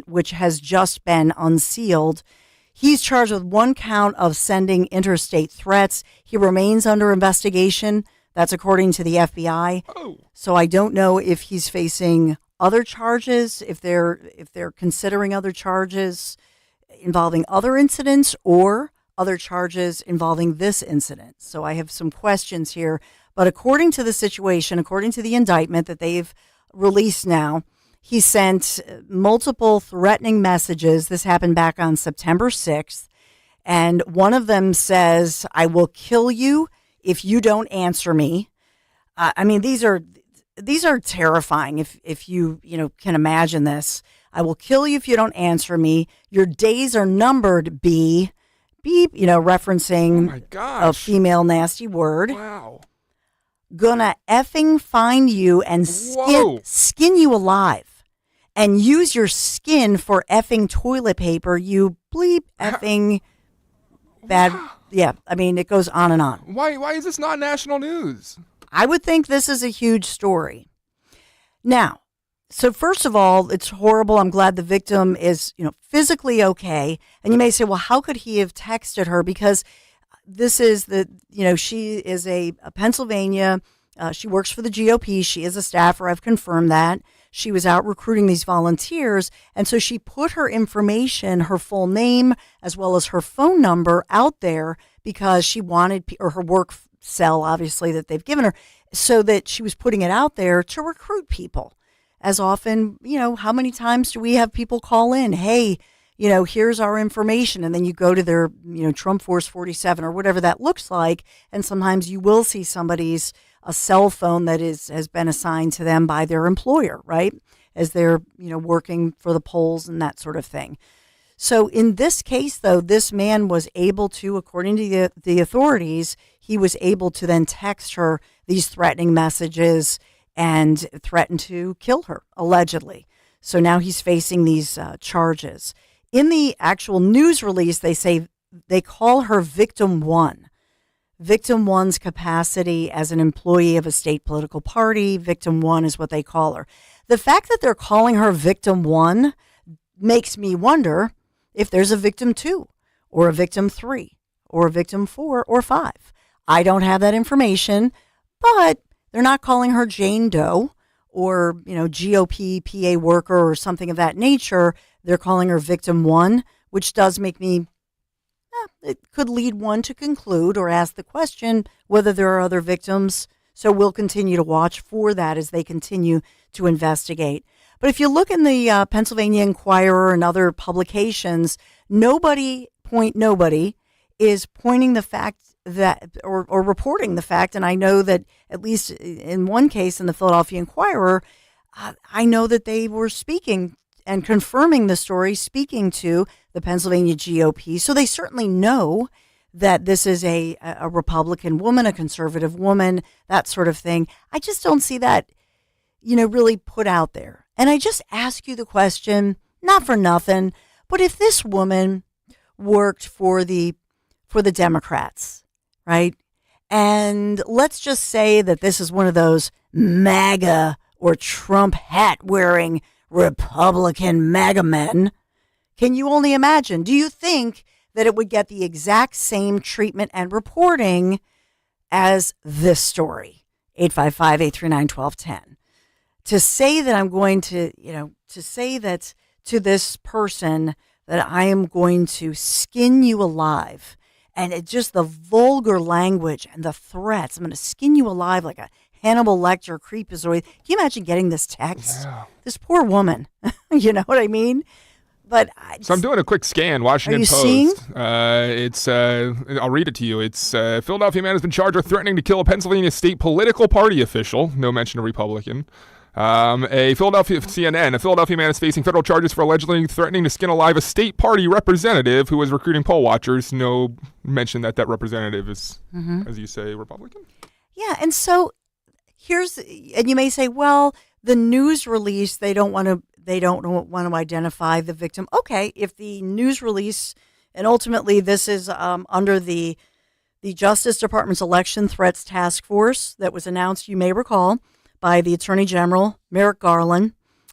which has just been unsealed. He's charged with one count of sending interstate threats. He remains under investigation. That's according to the FBI. Oh. So I don't know if he's facing other charges, if they're considering other charges involving other incidents or other charges involving this incident. So I have some questions here. But according to the situation, according to the indictment that they've released now, he sent multiple threatening messages. This happened back on September 6th. And one of them says, "I will kill you if you don't answer me." I mean, these are terrifying if you can imagine this. "I will kill you if you don't answer me. Your days are numbered, B." Beep, referencing Oh my gosh. a female nasty word. Wow. "Gonna effing find you and Whoa. skin you alive. And use your skin for effing toilet paper, you bleep effing bad." Yeah, I mean, it goes on and on. Why is this not national news? I would think this is a huge story. Now, so first of all, it's horrible. I'm glad the victim is, physically okay. And you may say, well, how could he have texted her? Because this is she is a Pennsylvania. She works for the GOP. She is a staffer. I've confirmed that. She was out recruiting these volunteers. And so she put her information, her full name, as well as her phone number out there because she wanted, or her work cell, obviously, that they've given her, so that she was putting it out there to recruit people. As often, how many times do we have people call in? Hey, here's our information. And then you go to their, Trump Force 47 or whatever that looks like. And sometimes you will see somebody's a cell phone that has been assigned to them by their employer, right? As they're, working for the polls and that sort of thing. So in this case, though, this man was able to, according to the authorities, he was able to then text her these threatening messages and threaten to kill her, allegedly. So now he's facing these charges. In the actual news release, they call her Victim 1. Victim 1's capacity as an employee of a state political party. Victim 1 is what they call her. The fact that they're calling her Victim 1 makes me wonder if there's a Victim 2 or a Victim 3 or a Victim 4 or 5. I don't have that information, but they're not calling her Jane Doe or, GOP PA worker or something of that nature. They're calling her Victim 1, which does make me, it could lead one to conclude or ask the question whether there are other victims. So we'll continue to watch for that as they continue to investigate. But if you look in the Pennsylvania Inquirer and other publications, nobody is pointing the fact that, or reporting the fact, and I know that at least in one case in the Philadelphia Inquirer, I know that they were speaking and confirming the story, speaking to the Pennsylvania GOP. So they certainly know that this is a Republican woman, a conservative woman, that sort of thing. I just don't see that, really put out there. And I just ask you the question, not for nothing, but if this woman worked for the Democrats, right? And let's just say that this is one of those MAGA or Trump hat wearing Republican MAGA men. Can you only imagine? Do you think that it would get the exact same treatment and reporting as this story? 855-839-1210. To say that I'm going to, to say that to this person that I am going to skin you alive, and it just the vulgar language and the threats. I'm going to skin you alive like a Hannibal Lecter creepazoid. Can you imagine getting this text? Yeah. This poor woman. You know what I mean? But So I'm doing a quick scan. Washington Are you Post. seeing? It's I'll read it to you. It's Philadelphia man has been charged with threatening to kill a Pennsylvania state political party official. No mention of Republican. A Philadelphia man is facing federal charges for allegedly threatening to skin alive a state party representative who was recruiting poll watchers. No mention that representative is, as you say, Republican. Yeah, and so and you may say, well, the news release, they don't want to identify the victim. Okay, if the news release, and ultimately this is under the Justice Department's Election Threats Task Force that was announced, you may recall, by the Attorney General, Merrick Garland,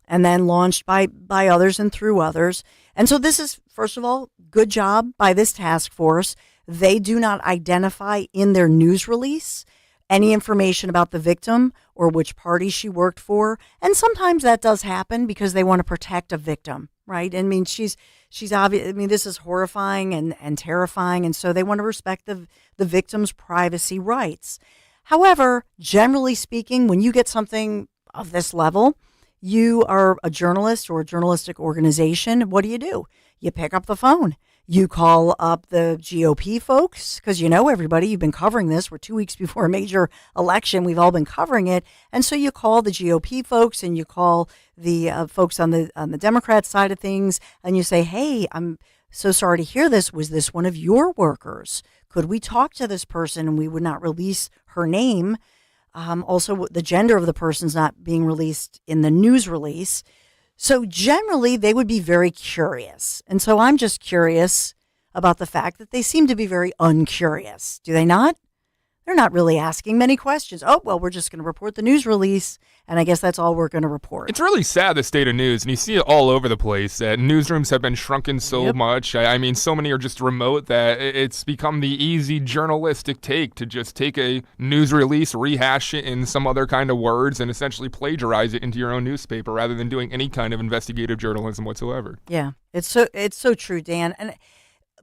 and then launched by others and through others. And so this is, first of all, good job by this task force. They do not identify in their news release any information about the victim or which party she worked for. And sometimes that does happen because they want to protect a victim, right? I mean, she's obvious. I mean, this is horrifying and terrifying. And so they want to respect the victim's privacy rights. However, generally speaking, when you get something of this level, you are a journalist or a journalistic organization. What do? You pick up the phone. You call up the GOP folks because you know everybody. You've been covering this. We're 2 weeks before a major election. We've all been covering it. And so you call the GOP folks and you call the folks on the Democrat side of things and you say, hey, I'm so sorry to hear this. Was this one of your workers? Could we talk to this person? And we would not release her name. Also, the gender of the person's not being released in the news release. So generally, they would be very curious. And so I'm just curious about the fact that they seem to be very uncurious. Do they not? They're not really asking many questions. Oh, well, we're just going to report the news release, and I guess that's all we're going to report. It's really sad, the state of news, and you see it all over the place. Newsrooms have been shrunken so much. I mean, so many are just remote that it's become the easy journalistic take to just take a news release, rehash it in some other kind of words, and essentially plagiarize it into your own newspaper rather than doing any kind of investigative journalism whatsoever. Yeah, it's so true, Dan.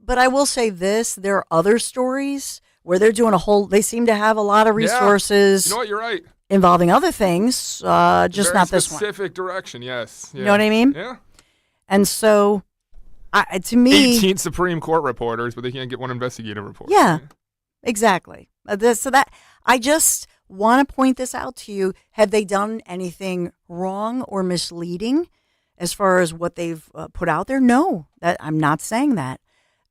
But I will say this, there are other stories where they're doing they seem to have a lot of resources. You know what, you're right. Involving other things, just not this one. Specific direction, yes. Yeah. You know what I mean? Yeah. And so, to me... 18 Supreme Court reporters, but they can't get one investigative report. Yeah, exactly. I just want to point this out to you. Have they done anything wrong or misleading as far as what they've put out there? No, I'm not saying that.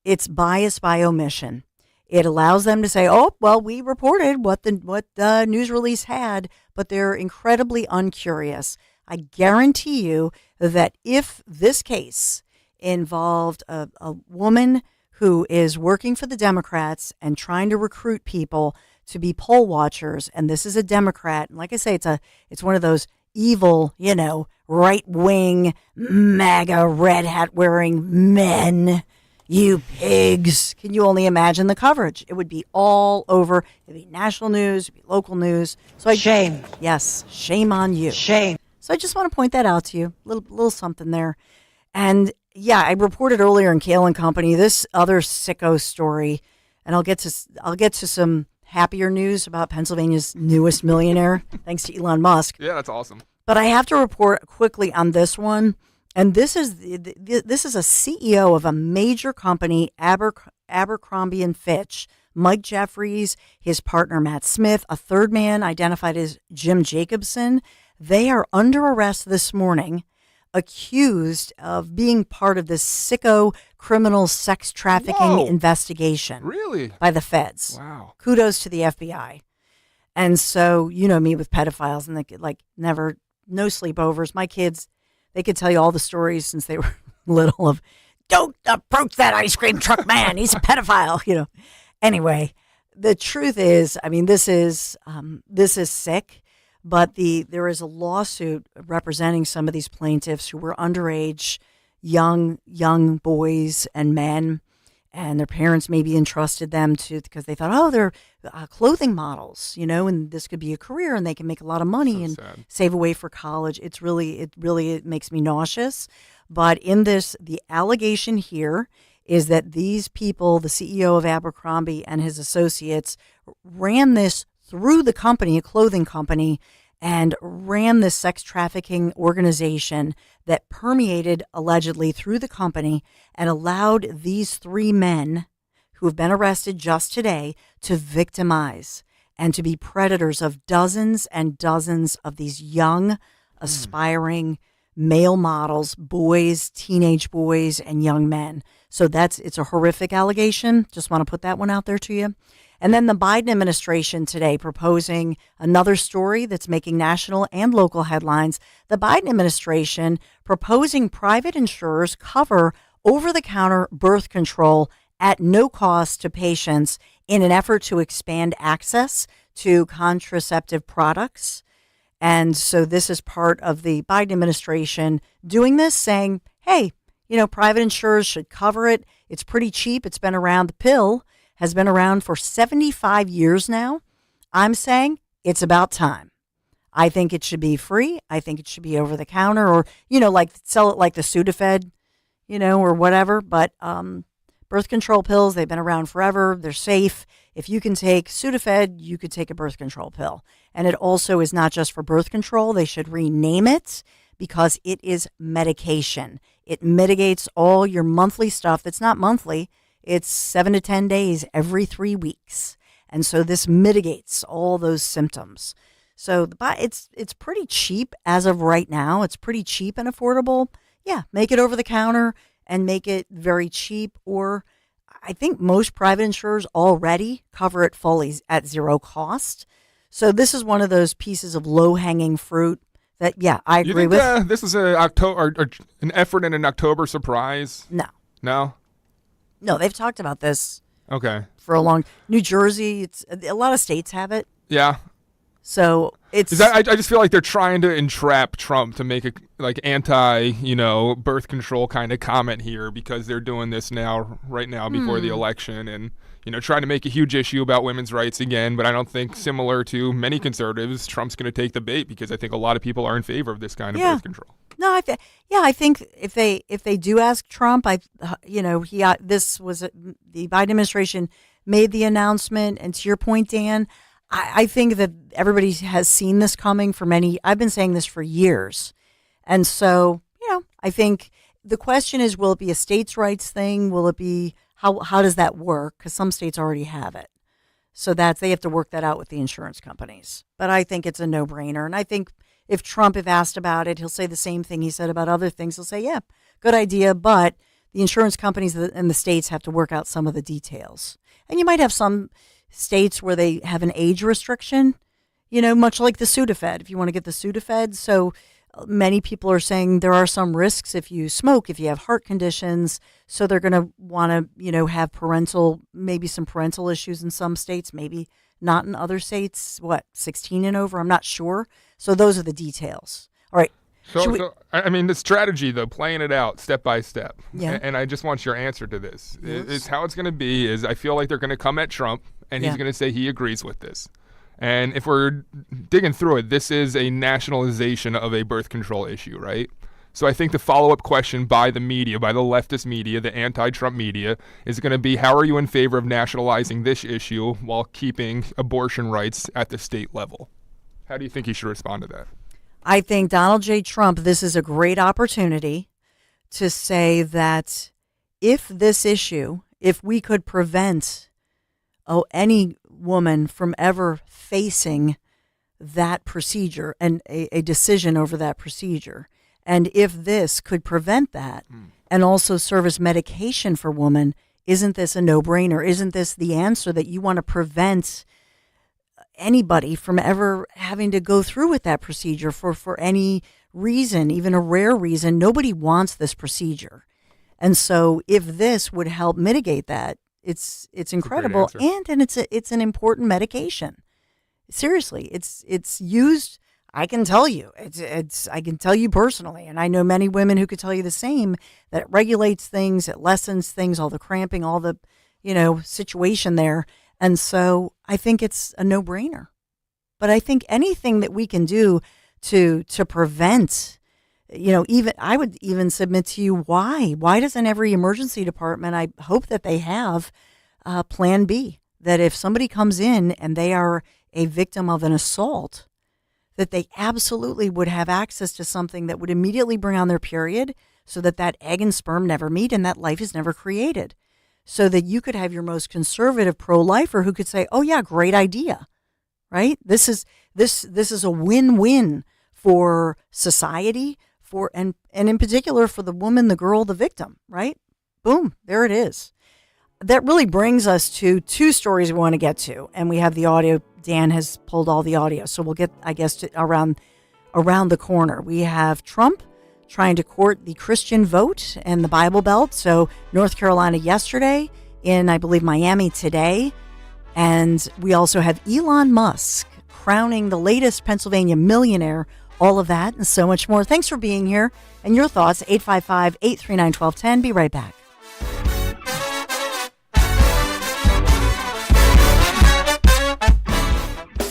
It's bias by omission. It allows them to say, oh, well, we reported what the news release had, but they're incredibly uncurious. I guarantee you that if this case involved a woman who is working for the Democrats and trying to recruit people to be poll watchers, and this is a Democrat, and like I say, it's one of those evil, right-wing, MAGA, red hat wearing men. You pigs. Can you only imagine the coverage? It would be all over. It'd be national news, it'd be local news. Shame. Yes, shame on you. Shame. So I just want to point that out to you. Little something there. And yeah, I reported earlier in Kale and Company this other sicko story, and I'll get to some happier news about Pennsylvania's newest millionaire, thanks to Elon Musk. Yeah, that's awesome. But I have to report quickly on this one. And this is a CEO of a major company, Abercrombie and Fitch, Mike Jeffries, his partner Matt Smith, a third man identified as Jim Jacobson. They are under arrest this morning, accused of being part of this sicko criminal sex trafficking investigation. Really? By the feds. Wow. Kudos to the FBI. And so, you know me with pedophiles and no sleepovers. My kids, they could tell you all the stories since they were little of, don't approach that ice cream truck man. He's a pedophile, Anyway, the truth is, I mean, this is sick, but there is a lawsuit representing some of these plaintiffs who were underage, young boys and men, and their parents maybe entrusted them to, because they thought, oh, they're clothing models, and this could be a career and they can make a lot of money save away for college. It makes me nauseous. But in this, the allegation here is that these people, the CEO of Abercrombie and his associates, ran this through the company, a clothing company, and ran this sex trafficking organization that permeated allegedly through the company and allowed these three men who have been arrested just today to victimize and to be predators of dozens and dozens of these young, aspiring male models, boys, teenage boys, and young men. So it's a horrific allegation. Just want to put that one out there to you. And then the Biden administration today proposing another story that's making national and local headlines. The Biden administration proposing private insurers cover over-the-counter birth control at no cost to patients in an effort to expand access to contraceptive products. And so this is part of the Biden administration doing this, saying, hey, private insurers should cover it. It's pretty cheap. It's been around. The pill has been around for 75 years now. I'm saying it's about time. I think it should be free. I think it should be over the counter, or, like sell it like the Sudafed, or whatever. But birth control pills, they've been around forever. They're safe. If you can take Sudafed, you could take a birth control pill. And it also is not just for birth control. They should rename it because it is medication. It mitigates all your monthly stuff that's not monthly. It's 7 to 10 days every 3 weeks. And so this mitigates all those symptoms. So it's pretty cheap as of right now. It's pretty cheap and affordable. Yeah, make it over the counter and make it very cheap. Or I think most private insurers already cover it fully at zero cost. So this is one of those pieces of low-hanging fruit that, yeah, I agree with. This is an effort in an October surprise? No, they've talked about this. Okay. For a long. New Jersey, a lot of states have it. Yeah. So it's. I just feel like they're trying to entrap Trump to make a anti, birth control kind of comment here, because they're doing this right now before the election, and trying to make a huge issue about women's rights again. But I don't think, similar to many conservatives, Trump's going to take the bait, because I think a lot of people are in favor of this kind of birth control. No, I think if they do ask Trump, this was the Biden administration made the announcement, and to your point, Dan, I think that everybody has seen this coming for I've been saying this for years. And so, I think the question is, will it be a states' rights thing? Will it be, how does that work? Because some states already have it. So they have to work that out with the insurance companies. But I think it's a no-brainer. And I think if asked about it, he'll say the same thing he said about other things. He'll say, yeah, good idea, but the insurance companies and the states have to work out some of the details. And you might have some states where they have an age restriction, much like the Sudafed, if you want to get the Sudafed. So many people are saying there are some risks if you smoke, if you have heart conditions. So they're going to want to, have maybe some parental issues in some states, maybe not in other states. 16 and over? I'm not sure. So those are the details. All right. So the strategy, though, playing it out step by step, yeah. And I just want your answer to this. Yes. Is how it's going to be is I feel like they're going to come at Trump, and he's going to say he agrees with this. And if we're digging through it, this is a nationalization of a birth control issue, right? So I think the follow-up question by the media, by the leftist media, the anti-Trump media, is going to be, how are you in favor of nationalizing this issue while keeping abortion rights at the state level? How do you think he should respond to that? I think Donald J. Trump, this is a great opportunity to say that if we could prevent any woman from ever facing that procedure and a decision over that procedure, and if this could prevent that and also serve as medication for women, isn't this a no-brainer? Isn't this the answer, that you want to prevent anybody from ever having to go through with that procedure for any reason, even a rare reason? Nobody wants this procedure. And so if this would help mitigate that, it's incredible. And it's an important medication. Seriously, it's used. I can tell you, I can tell you personally, and I know many women who could tell you the same, that it regulates things, it lessens things, all the cramping, all the, situation there. And so I think it's a no-brainer. But I think anything that we can do to prevent, even I would even submit to you, why doesn't every emergency department, I hope that they have plan B, that if somebody comes in and they are a victim of an assault, that they absolutely would have access to something that would immediately bring on their period, so that egg and sperm never meet and that life is never created. So that you could have your most conservative pro-lifer who could say, oh yeah, great idea, right? This is a win-win for society, and in particular for the woman, the girl, the victim, right? Boom, there it is. That really brings us to two stories we want to get to, and we have the audio. Dan has pulled all the audio, so we'll get, I guess, to around the corner. We have Trump trying to court the Christian vote and the Bible Belt. So North Carolina yesterday, in I believe Miami today, and we also have Elon Musk crowning the latest Pennsylvania millionaire. All of that and so much more. Thanks for being here. And your thoughts, 855-839-1210. Be right back.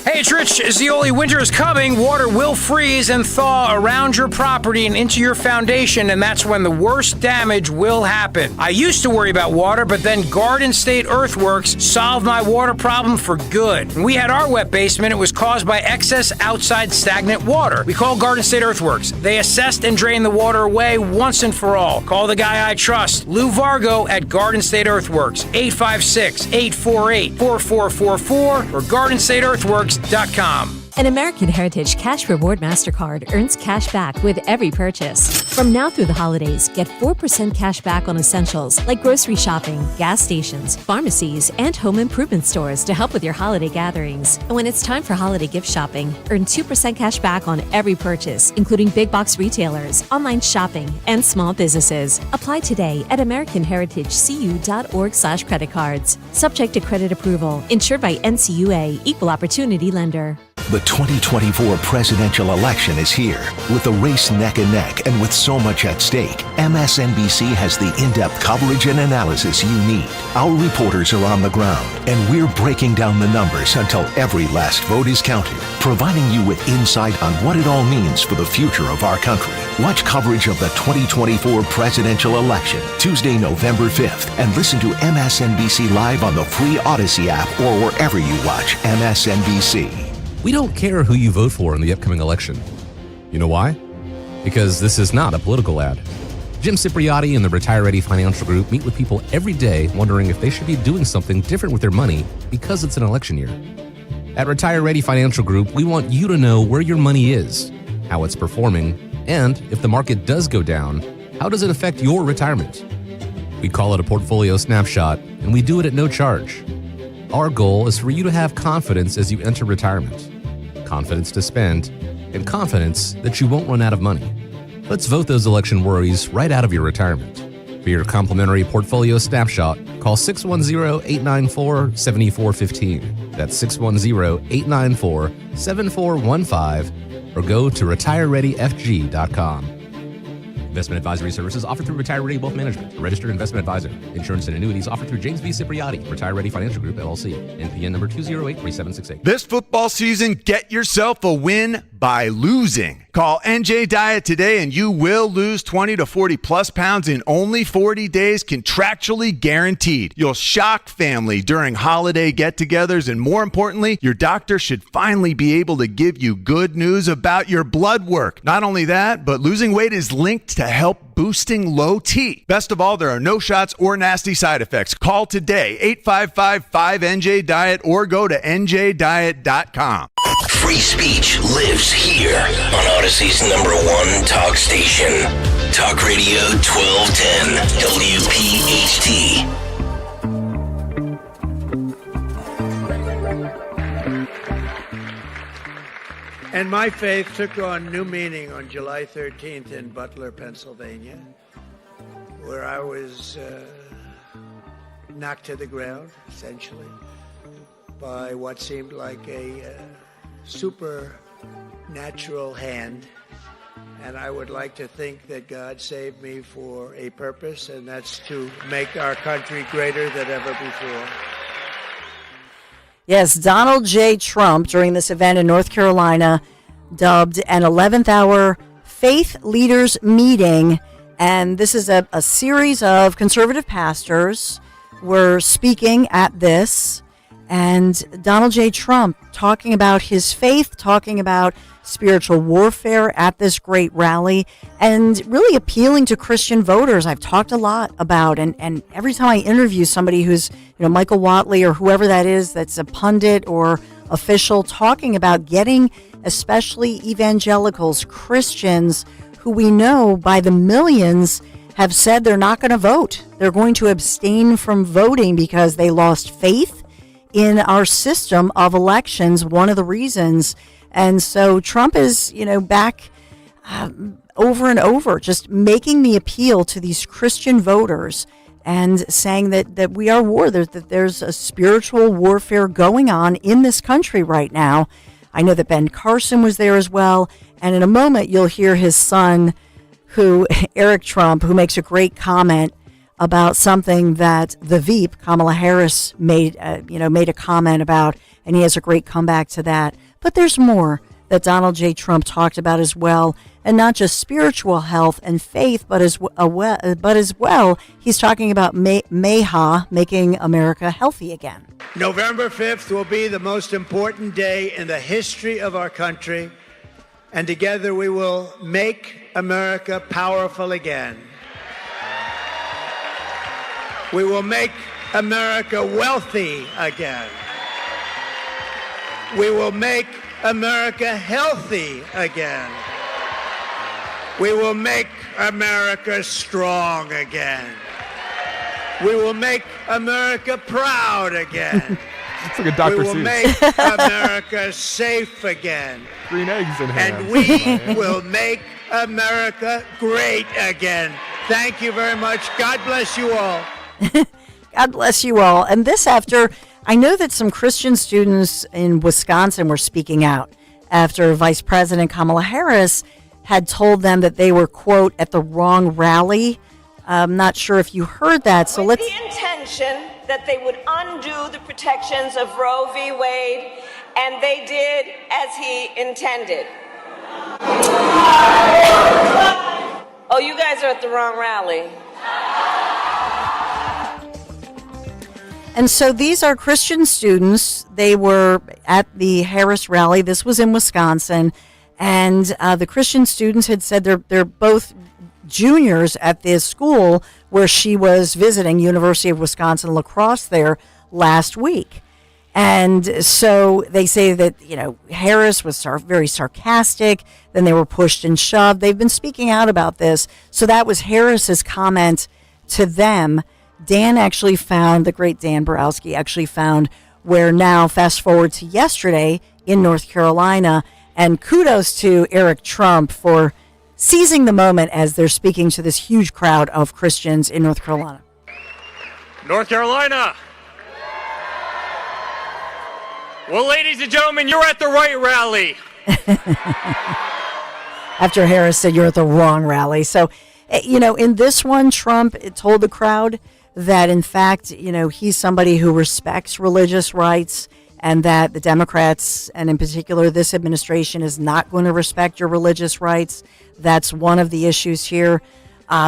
Hey, it's Rich. Zioli, winter is coming. Water will freeze and thaw around your property and into your foundation, and that's when the worst damage will happen. I used to worry about water, but then Garden State Earthworks solved my water problem for good. When we had our wet basement, it was caused by excess outside stagnant water. We called Garden State Earthworks. They assessed and drained the water away once and for all. Call the guy I trust, Lou Vargo at Garden State Earthworks, 856-848-4444 or GardenStateEarthworks.com. An American Heritage Cash Reward MasterCard earns cash back with every purchase. From now through the holidays, get 4% cash back on essentials like grocery shopping, gas stations, pharmacies, and home improvement stores to help with your holiday gatherings. And when it's time for holiday gift shopping, earn 2% cash back on every purchase, including big box retailers, online shopping, and small businesses. Apply today at AmericanHeritageCU.org/credit-cards. Subject to credit approval. Insured by NCUA, Equal Opportunity Lender. The 2024 presidential election is here. With the race neck and neck and with so much at stake, MSNBC has the in-depth coverage and analysis you need. Our reporters are on the ground, and we're breaking down the numbers until every last vote is counted, providing you with insight on what it all means for the future of our country. Watch coverage of the 2024 presidential election Tuesday, November 5th, and listen to MSNBC Live on the free Odyssey app or wherever you watch MSNBC. We don't care who you vote for in the upcoming election. You know why? Because this is not a political ad. Jim Cipriotti and the Retire Ready Financial Group meet with people every day wondering if they should be doing something different with their money because it's an election year. At Retire Ready Financial Group, we want you to know where your money is, how it's performing, and if the market does go down, how does it affect your retirement? We call it a portfolio snapshot, and we do it at no charge. Our goal is for you to have confidence as you enter retirement. Confidence to spend, and confidence that you won't run out of money. Let's vote those election worries right out of your retirement. For your complimentary portfolio snapshot, call 610-894-7415. That's 610-894-7415, or go to retirereadyfg.com. Investment advisory services offered through Retire Ready Wealth Management, a registered investment advisor. Insurance and annuities offered through James V. Cipriotti, Retire Ready Financial Group, LLC. NPN number 2083768. This football season, get yourself a win by losing. Call NJ Diet today and you will lose 20 to 40 plus pounds in only 40 days, contractually guaranteed. You'll shock family during holiday get-togethers, and more importantly, your doctor should finally be able to give you good news about your blood work. Not only that, but losing weight is linked to help boosting low T. Best of all, there are no shots or nasty side effects. Call today, 855-5NJ-DIET, or go to njdiet.com. Free speech lives here on Odyssey's #1 talk station. Talk Radio 1210 WPHT. And my faith took on new meaning on July 13th in Butler, Pennsylvania, where I was knocked to the ground, essentially, by what seemed like a supernatural hand. And I would like to think that God saved me for a purpose, and that's to make our country greater than ever before. Yes, Donald J. Trump, during this event in North Carolina, dubbed an 11th hour faith leaders meeting. And this is a series of conservative pastors were speaking at this. And Donald J. Trump talking about his faith, talking about spiritual warfare at this great rally, and really appealing to Christian voters. I've talked a lot about, and every time I interview somebody who's, Michael Watley or whoever that is, that's a pundit or official, talking about getting especially evangelicals, Christians who we know by the millions have said they're not going to vote. They're going to abstain from voting because they lost faith in our system of elections, one of the reasons. And so Trump is, back over and over, just making the appeal to these Christian voters and saying that we are war, that there's a spiritual warfare going on in this country right now. I know that Ben Carson was there as well. And in a moment, you'll hear his son, Eric Trump, who makes a great comment about something that the Veep, Kamala Harris, made a comment about, and he has a great comeback to that. But there's more that Donald J. Trump talked about as well, and not just spiritual health and faith, but as well, he's talking about Mayha, making America healthy again. November 5th will be the most important day in the history of our country, and together we will make America powerful again. We will make America wealthy again. We will make America healthy again. We will make America strong again. We will make America proud again. It's like a Dr. We will Seuss. make America safe again. Green eggs in hand. And we will make America great again. Thank you very much. God bless you all. God bless you all. And this after, I know that some Christian students in Wisconsin were speaking out after Vice President Kamala Harris had told them that they were, quote, at the wrong rally. I'm not sure if you heard that. So with the intention that they would undo the protections of Roe v. Wade, and they did as he intended. Oh, you guys are at the wrong rally. And so these are Christian students. They were at the Harris rally. This was in Wisconsin. And the Christian students had said they're both juniors at this school where she was visiting, University of Wisconsin La Crosse, there last week. And so they say that, Harris was very sarcastic. Then they were pushed and shoved. They've been speaking out about this. So that was Harris's comment to them. Dan actually found, the great Dan Borowski actually found where now, fast forward to yesterday in North Carolina, and kudos to Eric Trump for seizing the moment as they're speaking to this huge crowd of Christians in North Carolina. North Carolina. Well, ladies and gentlemen, you're at the right rally. After Harris said you're at the wrong rally. So, in this one, Trump told the crowd that, in fact, he's somebody who respects religious rights, and that the Democrats, and in particular this administration, is not going to respect your religious rights. That's one of the issues here.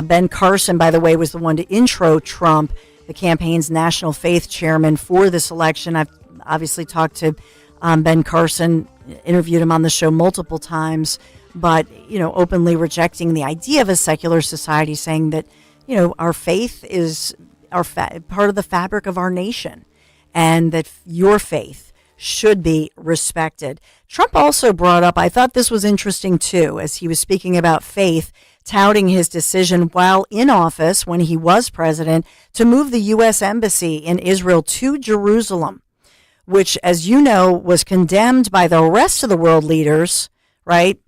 Ben Carson, by the way, was the one to intro Trump, the campaign's national faith chairman for this election. I've obviously talked to Ben Carson, interviewed him on the show multiple times, but, openly rejecting the idea of a secular society, saying that, our faith is part of the fabric of our nation, and that your faith should be respected. Trump also brought up, I thought this was interesting too, as he was speaking about faith, touting his decision while in office when he was president to move the U.S. Embassy in Israel to Jerusalem, which, as you know, was condemned by the rest of the world leaders, right,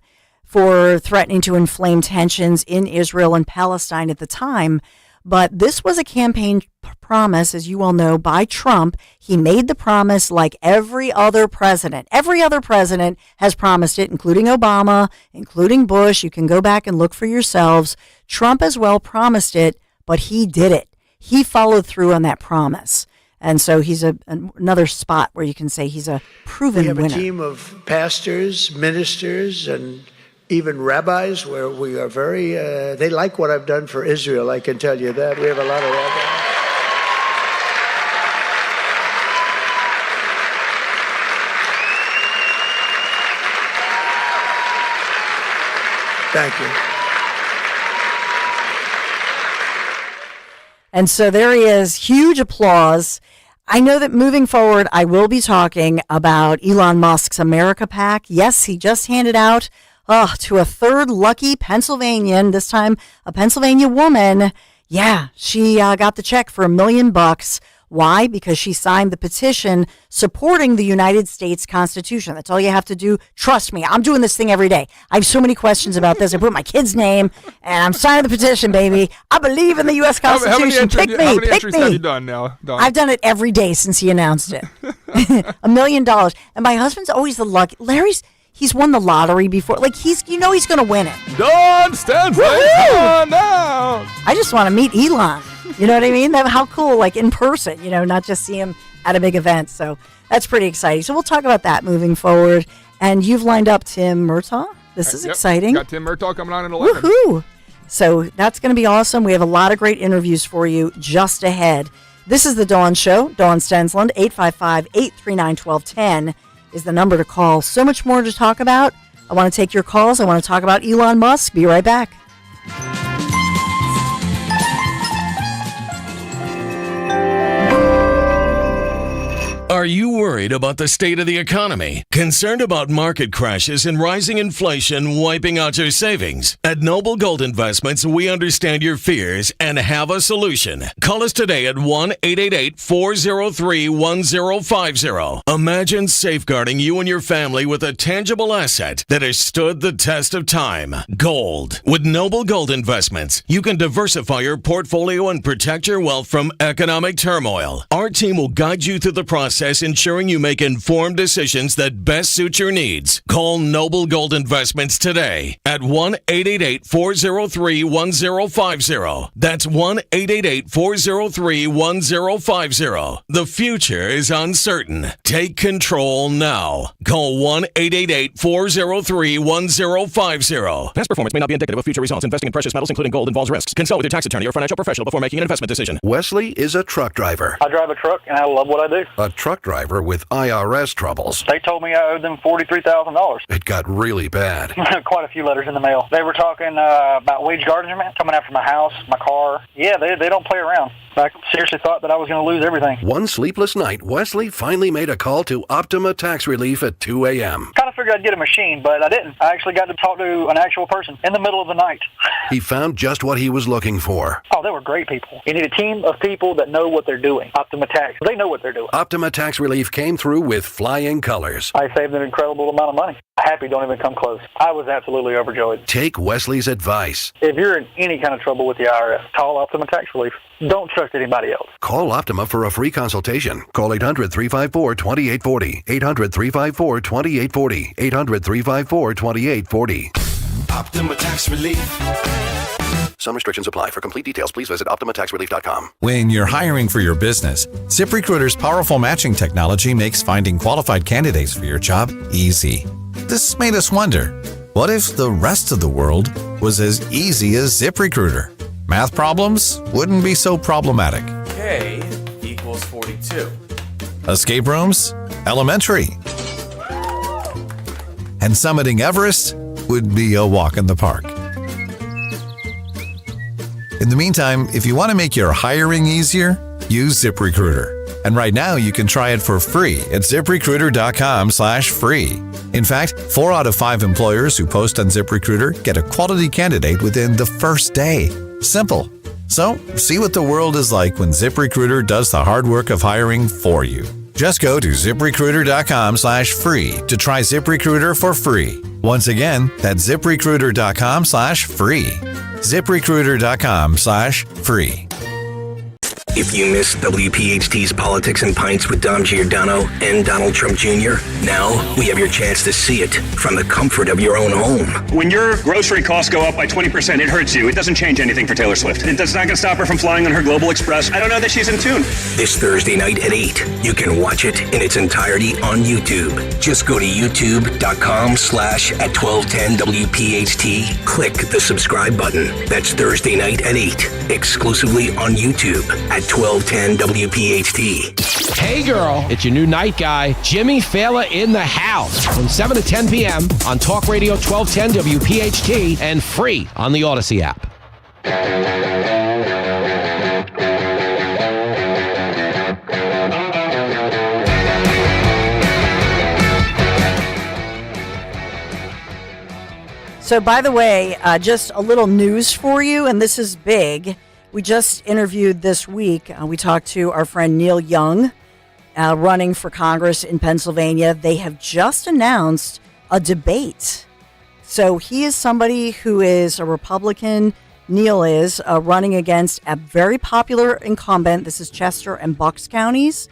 for threatening to inflame tensions in Israel and Palestine at the time. But this was a campaign promise, as you all know, by Trump. He made the promise like every other president. Every other president has promised it, including Obama, including Bush. You can go back and look for yourselves. Trump as well promised it, but he did it. He followed through on that promise. And so he's another spot where you can say he's a proven winner. We have a team of pastors, ministers, and even rabbis, where we are very, they like what I've done for Israel, I can tell you that. We have a lot of rabbis. Thank you. And so there he is, huge applause. I know that moving forward, I will be talking about Elon Musk's America PAC. Yes, he just handed out to a third lucky Pennsylvanian, this time a Pennsylvania woman. Yeah, she got the check for $1 million. Why? Because she signed the petition supporting the United States Constitution. That's all you have to do. Trust me, I'm doing this thing every day. I have so many questions about this. I put my kid's name, and I'm signing the petition, baby. I believe in the U.S. Constitution. Pick me. How many entries have you done now, Don? I've done it every day since he announced it. $1 million. And my husband's always the lucky. He's won the lottery before. Like, he's going to win it. Don Stensland, come on down. I just want to meet Elon. You know what I mean? How cool, like in person, not just see him at a big event. So that's pretty exciting. So we'll talk about that moving forward. And you've lined up Tim Murtaugh. This is exciting. Got Tim Murtaugh coming on in 11. Woohoo! So that's going to be awesome. We have a lot of great interviews for you just ahead. This is The Dawn Show. Dawn Stensland, 855-839-1210 is the number to call. So much more to talk about. I want to take your calls. I want to talk about Elon Musk. Be right back. Are you worried about the state of the economy? Concerned about market crashes and rising inflation wiping out your savings? At Noble Gold Investments, we understand your fears and have a solution. Call us today at 1-888-403-1050. Imagine safeguarding you and your family with a tangible asset that has stood the test of time. Gold. With Noble Gold Investments, you can diversify your portfolio and protect your wealth from economic turmoil. Our team will guide you through the process, ensuring you make informed decisions that best suit your needs. Call Noble Gold Investments today at 1-888-403-1050. That's 1-888-403-1050. The future is uncertain. Take control now. Call 1-888-403-1050. Past performance may not be indicative of future results. Investing in precious metals, including gold, involves risks. Consult with your tax attorney or financial professional before making an investment decision. Wesley is a truck driver. I drive a truck, and I love what I do. A truck driver with IRS troubles. They told me I owed them $43,000. It got really bad. Quite a few letters in the mail. They were talking about wage garnishment, coming after my house, my car. Yeah, they don't play around. I seriously thought that I was going to lose everything. One sleepless night, Wesley finally made a call to Optima Tax Relief at 2 a.m. Kind of figured I'd get a machine, but I didn't. I actually got to talk to an actual person in the middle of the night. He found just what he was looking for. Oh, they were great people. You need a team of people that know what they're doing. Optima Tax. They know what they're doing. Optima Tax Relief came through with flying colors. I saved an incredible amount of money. Happy don't even come close. I was absolutely overjoyed. Take Wesley's advice. If you're in any kind of trouble with the IRS, call Optima Tax Relief. Don't trust anybody else. Call Optima for a free consultation. Call 800-354-2840. 800-354-2840. 800-354-2840. Optima Tax Relief. Some restrictions apply. For complete details, please visit OptimaTaxRelief.com. When you're hiring for your business, ZipRecruiter's powerful matching technology makes finding qualified candidates for your job easy. This made us wonder, what if the rest of the world was as easy as ZipRecruiter? Math problems wouldn't be so problematic. K equals 42. Escape rooms? Elementary. And summiting Everest would be a walk in the park. In the meantime, if you want to make your hiring easier, use ZipRecruiter. And right now, you can try it for free at ZipRecruiter.com/free. In fact, 4 out of 5 employers who post on ZipRecruiter get a quality candidate within the first day. Simple. So, see what the world is like when ZipRecruiter does the hard work of hiring for you. Just go to ZipRecruiter.com/free to try ZipRecruiter for free. Once again, that's ZipRecruiter.com/free. ZipRecruiter.com/free. If you missed WPHT's Politics and Pints with Dom Giordano and Donald Trump Jr., now we have your chance to see it from the comfort of your own home. When your grocery costs go up by 20%, it hurts you. It doesn't change anything for Taylor Swift. It's not going to stop her from flying on her Global Express. I don't know that she's in tune. This Thursday night at 8, you can watch it in its entirety on YouTube. Just go to youtube.com/@1210WPHT. Click the subscribe button. That's Thursday night at 8, exclusively on YouTube at 1210 WPHT. Hey girl, it's your new night guy, Jimmy Fallon in the house from 7 to 10 p.m. on Talk Radio 1210 WPHT and free on the Odyssey app. So, by the way, just a little news for you, and this is big. We just interviewed this week. We talked to our friend Neil Young, running for Congress in Pennsylvania. They have just announced a debate. So he is somebody who is a Republican. Neil is running against a very popular incumbent. This is Chester and Bucks counties.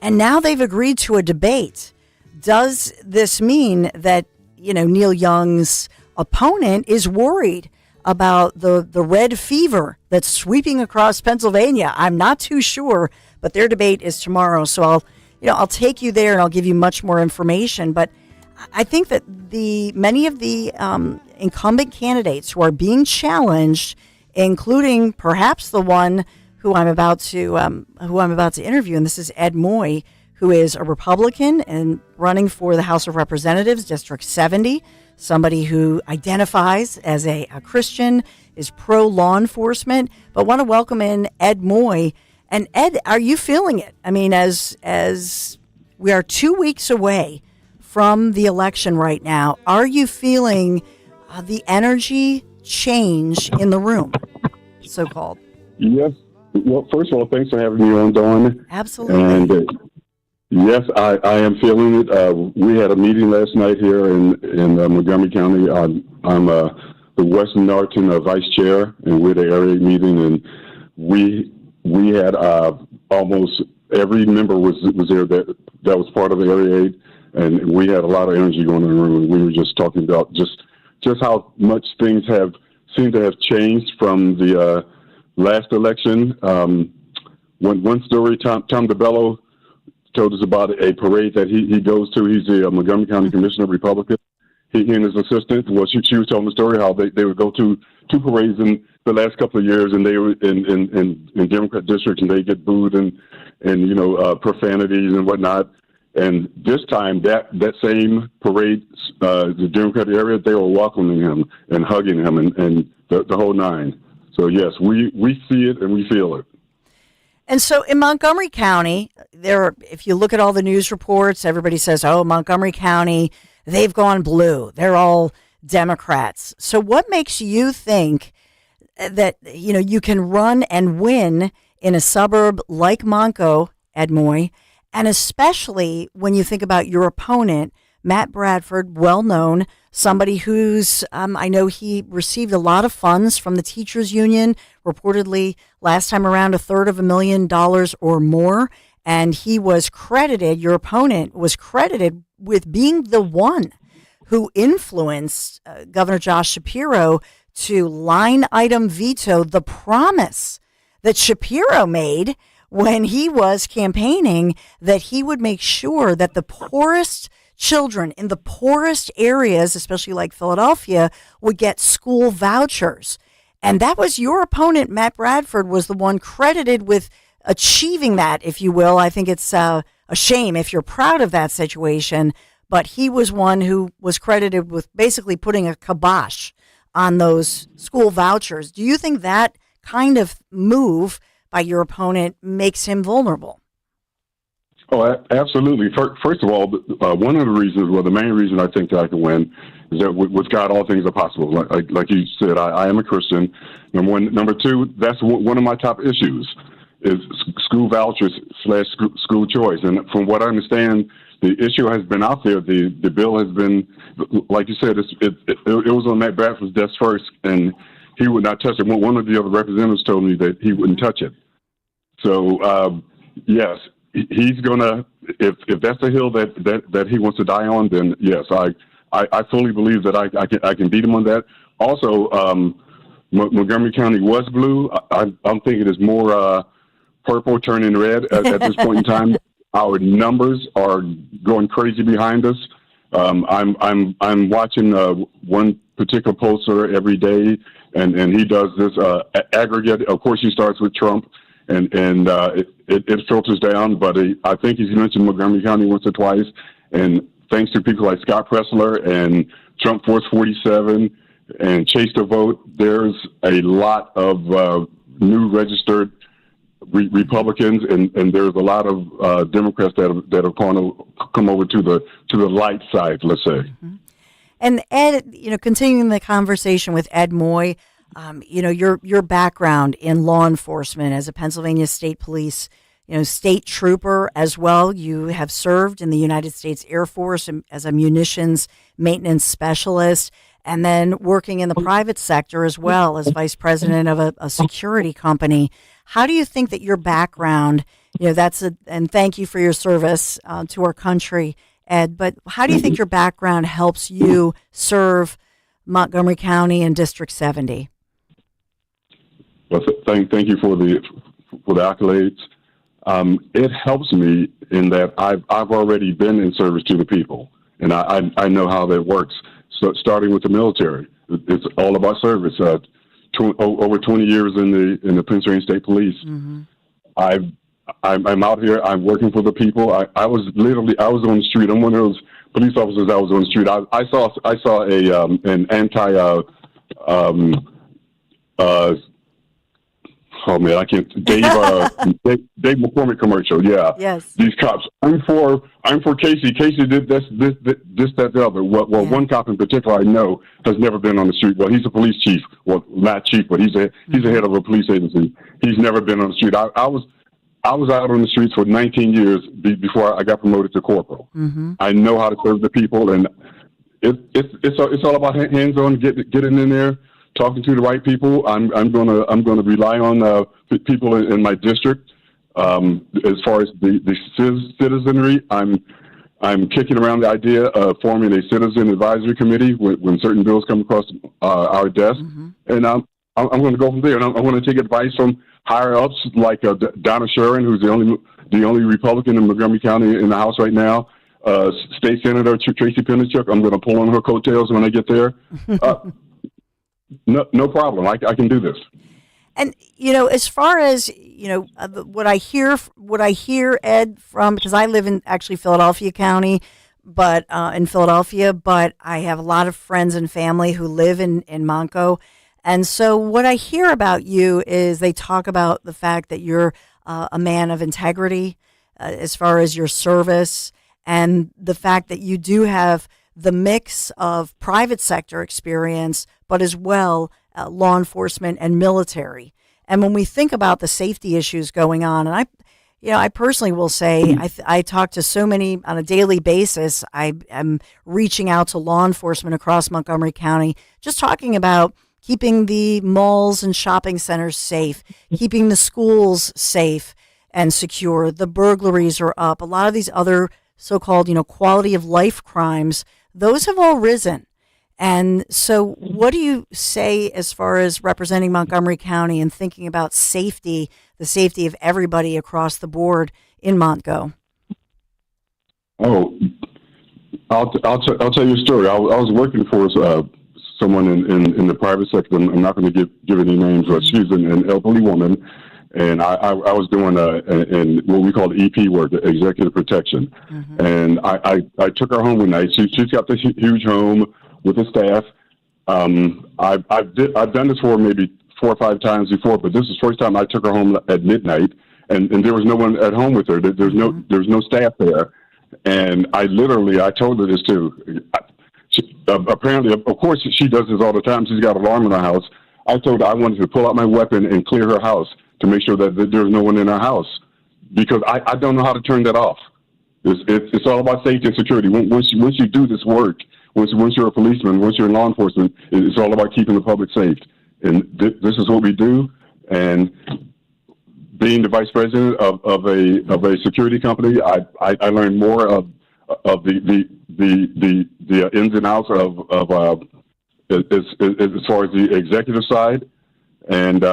And now they've agreed to a debate. Does this mean that, Neil Young's opponent is worried about the red fever that's sweeping across Pennsylvania? I'm not too sure, but their debate is tomorrow. So I'll take you there and I'll give you much more information. But I think that many of the incumbent candidates who are being challenged, including perhaps the one who I'm about to interview, and this is Ed Moy, who is a Republican and running for the House of Representatives, District 70, somebody who identifies as a Christian, is pro-law enforcement, but want to welcome in Ed Moy. And Ed, are you feeling it? I mean, as we are 2 weeks away from the election right now, are you feeling the energy change in the room, so-called? Yes. Well, first of all, thanks for having me on, Dawn. Absolutely. And yes, I am feeling it. We had a meeting last night here in Montgomery County. I'm the Western Norton Vice Chair, and we're the area meeting, and we had almost every member was there that was part of the Area 8, and we had a lot of energy going in the room. We were just talking about just how much things seemed to have changed from the last election. One story, Tom DeBello told us about a parade that he goes to. He's the Montgomery County Commissioner, Republican. He and his assistant, she was telling the story how they would go to two parades in the last couple of years, and they were in Democrat districts, and they get booed and profanities and whatnot. And this time, that same parade, the Democratic area, they were welcoming him and hugging him and the whole nine. So yes, we see it and we feel it. And so in Montgomery County, if you look at all the news reports, everybody says, oh, Montgomery County, they've gone blue. They're all Democrats. So what makes you think that, you can run and win in a suburb like Monco, Ed Moy, and especially when you think about your opponent, Matt Bradford, well known, somebody who's, I know he received a lot of funds from the teachers union, reportedly last time around $350,000 or more. And he was credited, your opponent was credited with being the one who influenced Governor Josh Shapiro to line item veto the promise that Shapiro made when he was campaigning that he would make sure that the poorest children in the poorest areas, especially like Philadelphia, would get school vouchers. And that was your opponent, Matt Bradford, was the one credited with achieving that, if you will. I think it's a shame if you're proud of that situation, but he was one who was credited with basically putting a kibosh on those school vouchers. Do you think that kind of move by your opponent makes him vulnerable? Oh, absolutely. First of all, one of the reasons, the main reason I think that I can win is that with God, all things are possible. Like you said, I am a Christian. Number one. Number two, that's one of my top issues is school vouchers / school choice. And from what I understand, the issue has been out there. The bill has been, like you said, it was on Matt Bradford's desk first, and he would not touch it. One of the other representatives told me that he wouldn't touch it. So, yes. He's gonna, if that's the hill that he wants to die on, then yes, I fully believe that I can beat him on that. Also, Montgomery County was blue. I'm thinking it's more purple turning red at this point in time. Our numbers are going crazy behind us. I'm watching one particular pollster every day, and he does this aggregate. Of course, he starts with Trump. And it filters down, but I think he's mentioned Montgomery County once or twice. And thanks to people like Scott Pressler and Trump Force 47 and Chase the Vote, there's a lot of new registered Republicans, and there's a lot of Democrats that have come over to the light side, let's say. Mm-hmm. And Ed, continuing the conversation with Ed Moy. Your background in law enforcement as a Pennsylvania State Police, state trooper as well. You have served in the United States Air Force as a munitions maintenance specialist, and then working in the private sector as well as vice president of a security company. How do you think that your background and thank you for your service to our country, Ed. But how do you think your background helps you serve Montgomery County and District 70? Well, thank you for the accolades. It helps me in that I've already been in service to the people, and I know how that works. So starting with the military, it's all about service. Over 20 years in the Pennsylvania State Police. Mm-hmm. I'm out here. I'm working for the people. I was on the street. I'm one of those police officers that was on the street. I saw an anti oh man, I can't. Dave McCormick commercial. Yeah. Yes. These cops. I'm for Casey. Casey did this, that, the other. Well, one cop in particular I know has never been on the street. Well, he's a police chief. Well, not chief, but he's a head of a police agency. He's never been on the street. I was out on the streets for 19 years before I got promoted to corporal. Mm-hmm. I know how to serve the people, and it's all about hands-on, getting in there. Talking to the right people, I'm gonna rely on people in my district. As far as the citizenry, I'm kicking around the idea of forming a citizen advisory committee when certain bills come across our desk, mm-hmm. and I'm going to go from there. And I'm going to take advice from higher ups like Donna Shuren, who's the only Republican in Montgomery County in the House right now. State Senator Tracy Penachuk, I'm going to pull on her coattails when I get there. No problem. I can do this. And as far as what I hear, Ed, from, because I live in actually Philadelphia County, but in Philadelphia, but I have a lot of friends and family who live in Monco, and so what I hear about you is they talk about the fact that you're a man of integrity, as far as your service, and the fact that you do have the mix of private sector experience, but as well law enforcement and military. And when we think about the safety issues going on, and I personally will say, I talk to so many on a daily basis. I am reaching out to law enforcement across Montgomery County, just talking about keeping the malls and shopping centers safe, keeping the schools safe and secure. The burglaries are up. A lot of these other so-called, quality of life crimes, those have all risen. And so what do you say as far as representing Montgomery County and thinking about safety, the safety of everybody across the board in Montgo? Oh, I'll tell you a story. I was working for someone in the private sector. I'm not going to give any names, but she's an elderly woman. And I was doing what we call EP work, executive protection. Mm-hmm. And I took her home one night. She's got this huge home with the staff. I've done this for maybe 4 or 5 times before, but this is the first time I took her home at midnight, and there was no one at home with her. There's no staff there. And I told her this too. Apparently, of course, she does this all the time. She's got an alarm in her house. I told her I wanted to pull out my weapon and clear her house to make sure that there's no one in her house, because I don't know how to turn that off. It's all about safety and security. Once you do this work, once you're a policeman, once you're in law enforcement, it's all about keeping the public safe. And this is what we do. And being the vice president of a security company, I learned more of the ins and outs of as far as the executive side. And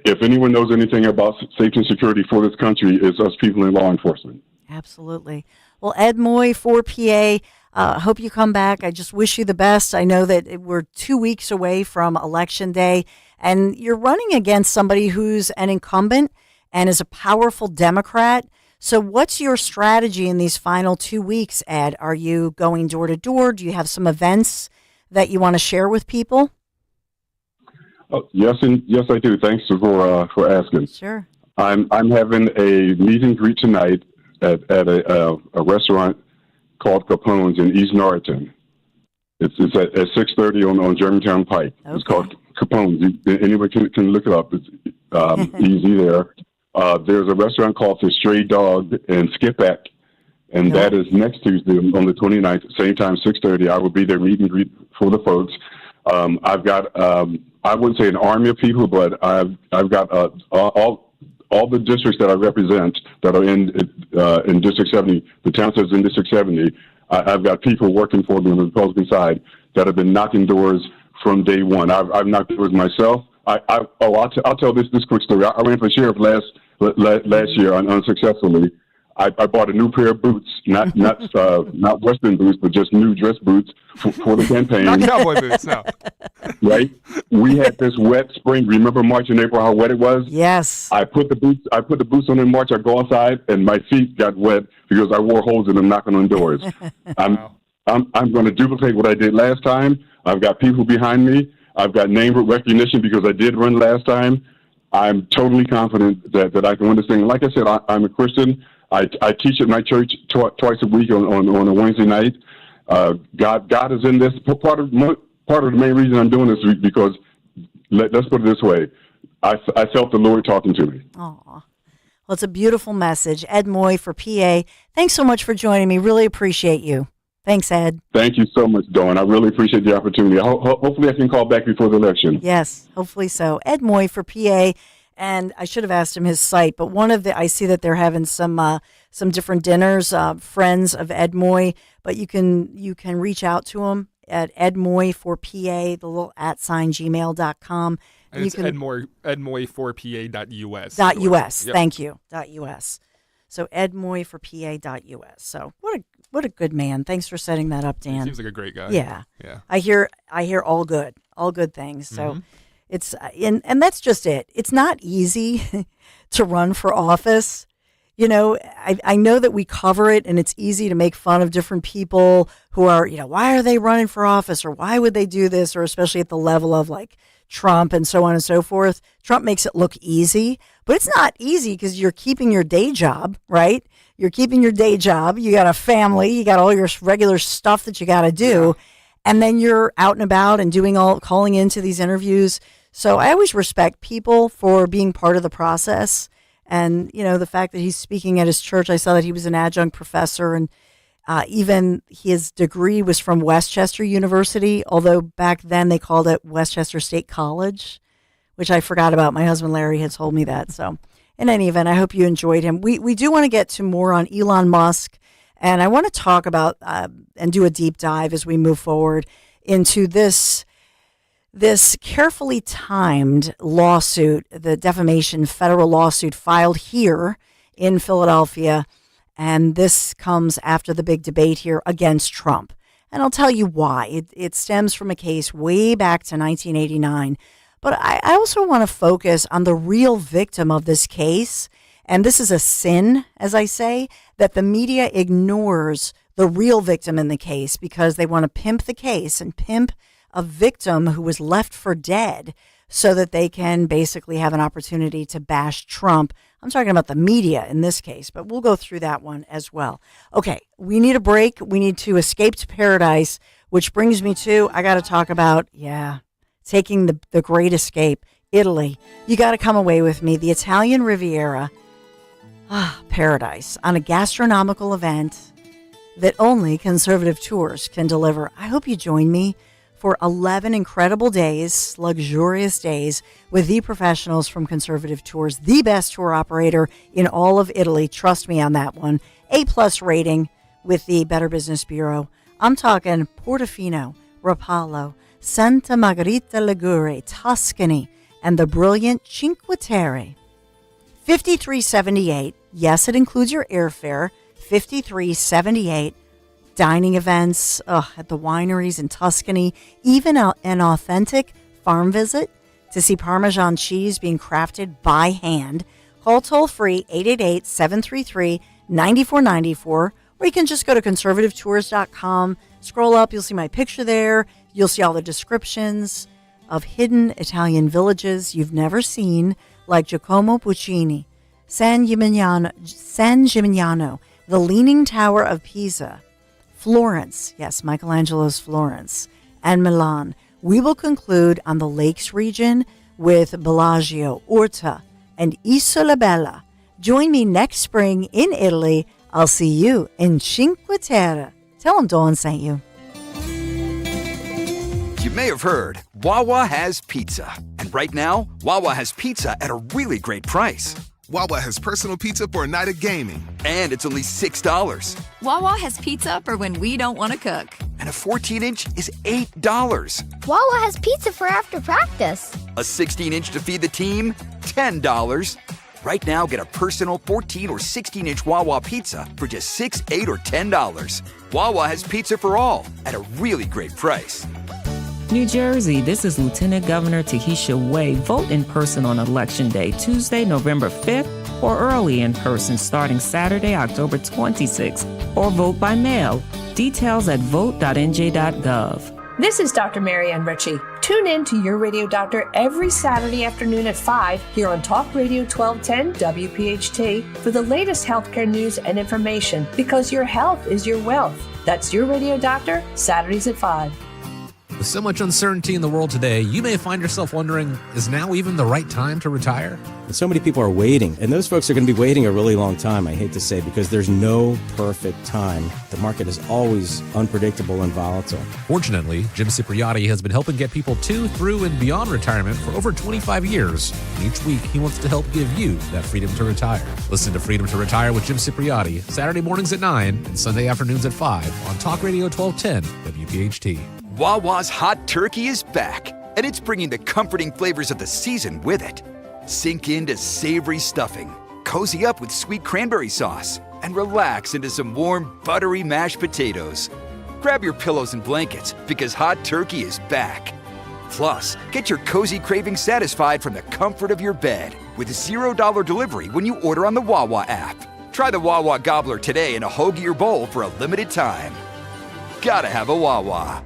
if anyone knows anything about safety and security for this country, it's us people in law enforcement. Absolutely. Well, Ed Moy, 4PA, hope you come back. I just wish you the best. I know that we're 2 weeks away from Election Day, and you're running against somebody who's an incumbent and is a powerful Democrat. So what's your strategy in these final 2 weeks, Ed? Are you going door to door? Do you have some events that you want to share with people? Oh, yes, I do. Thanks for asking. Sure. I'm having a meet and greet tonight at a restaurant called Capone's in East Norriton. It's at 6:30 on Germantown Pike. Okay. It's called Capone's. Anyone can look it up. It's easy there. There's a restaurant called The Stray Dog in Skippack, and that is next Tuesday on the 29th, same time, 6:30. I will be there meet and greet for the folks. I've got I wouldn't say an army of people, but I've got all the districts that I represent that are in District 70, the townships in District 70, I've got people working for me on the Republican side that have been knocking doors from day one. I've knocked doors myself. I'll tell this quick story. I ran for sheriff last year unsuccessfully. I bought a new pair of boots, not Western boots, but just new dress boots for the campaign. Not cowboy boots, no. Right? We had this wet spring. Remember March and April, how wet it was? Yes. I put the boots on in March. I go outside, and my feet got wet because I wore holes in them knocking on doors. I'm going to duplicate what I did last time. I've got people behind me. I've got name recognition because I did run last time. I'm totally confident that I can win this thing. Like I said, I'm a Christian. I teach at my church twice a week on a Wednesday night. God is in this. Part of the main reason I'm doing this is because, let's put it this way, I felt the Lord talking to me. Aw. Well, it's a beautiful message. Ed Moy for PA. Thanks so much for joining me. Really appreciate you. Thanks, Ed. Thank you so much, Dawn. I really appreciate the opportunity. Hopefully I can call back before the election. Yes, hopefully so. Ed Moy for PA. And I should have asked him his site, but I see that they're having some different dinners, friends of Ed Moy, but you can reach out to him at edmoy4pa, the little @gmail.com. And it's edmoy4pa.us. .us, Yep. Thank you, .us. So edmoy4pa.us. So what a good man. Thanks for setting that up, Dan. He seems like a great guy. Yeah. Yeah. I hear all good things. So it's and that's just it. It's not easy to run for office. You know, I know that we cover it and it's easy to make fun of different people who are, why are they running for office or why would they do this, or especially at the level of like Trump and so on and so forth. Trump makes it look easy, but it's not easy because you're keeping your day job, right? You're keeping your day job. You got a family, you got all your regular stuff that you got to do. Yeah. And then you're out and about and calling into these interviews. So I always respect people for being part of the process. And, the fact that he's speaking at his church, I saw that he was an adjunct professor, and even his degree was from Westchester University, although back then they called it Westchester State College, which I forgot about. My husband Larry had told me that. So in any event, I hope you enjoyed him. We do want to get to more on Elon Musk, and I want to talk about and do a deep dive as we move forward into this carefully timed lawsuit, the defamation federal lawsuit filed here in Philadelphia. And this comes after the big debate here against Trump. And I'll tell you why. It stems from a case way back to 1989. But I also want to focus on the real victim of this case. And this is a sin, as I say, that the media ignores the real victim in the case because they want to pimp the case and pimp a victim who was left for dead so that they can basically have an opportunity to bash Trump. I'm talking about the media in this case, but we'll go through that one as well. Okay, we need a break. We need to escape to paradise, which brings me to, I got to talk about, taking the great escape, Italy. You got to come away with me. The Italian Riviera, paradise, on a gastronomical event that only Conservative Tours can deliver. I hope you join me for 11 incredible days, luxurious days, with the professionals from Conservative Tours, the best tour operator in all of Italy. Trust me on that one. A+ rating with the Better Business Bureau. I'm talking Portofino, Rapallo, Santa Margherita Ligure, Tuscany, and the brilliant Cinque Terre. $53.78. Yes, it includes your airfare. $53.78. Dining events at the wineries in Tuscany, even an authentic farm visit to see Parmesan cheese being crafted by hand. Call toll-free 888-733-9494, or you can just go to conservativetours.com. Scroll up, you'll see my picture there. You'll see all the descriptions of hidden Italian villages you've never seen, like Giacomo Puccini, San Gimignano, the Leaning Tower of Pisa, Florence, yes, Michelangelo's Florence, and Milan. We will conclude on the Lakes region with Bellagio, Orta, and Isola Bella. Join me next spring in Italy. I'll see you in Cinque Terre. Tell them Dawn sent you. You may have heard, Wawa has pizza. And right now, Wawa has pizza at a really great price. Wawa has personal pizza for a night of gaming. And it's only $6. Wawa has pizza for when we don't want to cook. And a 14-inch is $8. Wawa has pizza for after practice. A 16-inch to feed the team? $10. Right now, get a personal 14 or 16-inch Wawa pizza for just $6, $8, or $10. Wawa has pizza for all at a really great price. New Jersey, this is Lieutenant Governor Tahisha Way. Vote in person on Election Day, Tuesday, November 5th, or early in person starting Saturday, October 26th, or vote by mail. Details at vote.nj.gov. This is Dr. Marianne Ritchie. Tune in to Your Radio Doctor every Saturday afternoon at 5 here on Talk Radio 1210 WPHT for the latest healthcare news and information, because your health is your wealth. That's Your Radio Doctor, Saturdays at 5. With so much uncertainty in the world today, you may find yourself wondering, is now even the right time to retire? And so many people are waiting, and those folks are going to be waiting a really long time, I hate to say, because there's no perfect time. The market is always unpredictable and volatile. Fortunately, Jim Cipriotti has been helping get people to, through, and beyond retirement for over 25 years. And each week, he wants to help give you that freedom to retire. Listen to Freedom to Retire with Jim Cipriotti, Saturday mornings at 9 and Sunday afternoons at 5 on Talk Radio 1210 WPHT. Wawa's Hot Turkey is back, and it's bringing the comforting flavors of the season with it. Sink into savory stuffing, cozy up with sweet cranberry sauce, and relax into some warm, buttery mashed potatoes. Grab your pillows and blankets, because Hot Turkey is back. Plus, get your cozy cravings satisfied from the comfort of your bed with $0 delivery when you order on the Wawa app. Try the Wawa Gobbler today in a hoagie or bowl for a limited time. Gotta have a Wawa.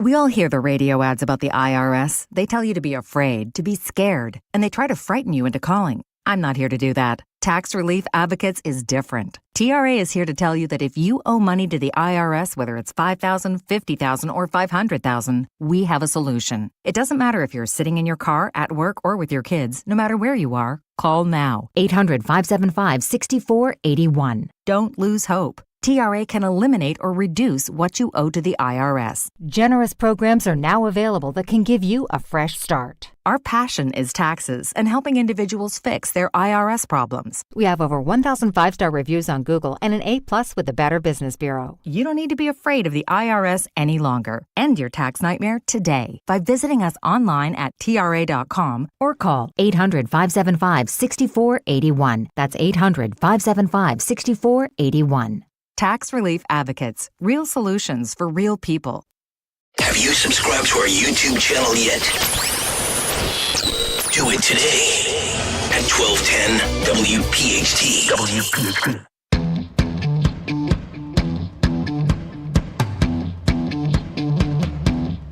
We all hear the radio ads about the IRS. They tell you to be afraid, to be scared, and they try to frighten you into calling. I'm not here to do that. Tax Relief Advocates is different. TRA is here to tell you that if you owe money to the IRS, whether it's $5,000, $50,000, or $500,000, we have a solution. It doesn't matter if you're sitting in your car, at work, or with your kids. No matter where you are, call now. 800-575-6481. Don't lose hope. TRA can eliminate or reduce what you owe to the IRS. Generous programs are now available that can give you a fresh start. Our passion is taxes and helping individuals fix their IRS problems. We have over 1,000 5-star reviews on Google and an A+ with the Better Business Bureau. You don't need to be afraid of the IRS any longer. End your tax nightmare today by visiting us online at TRA.com or call 800-575-6481. That's 800-575-6481. Tax Relief Advocates. Real solutions for real people. Have you subscribed to our YouTube channel yet? Do it today at 1210 WPHT.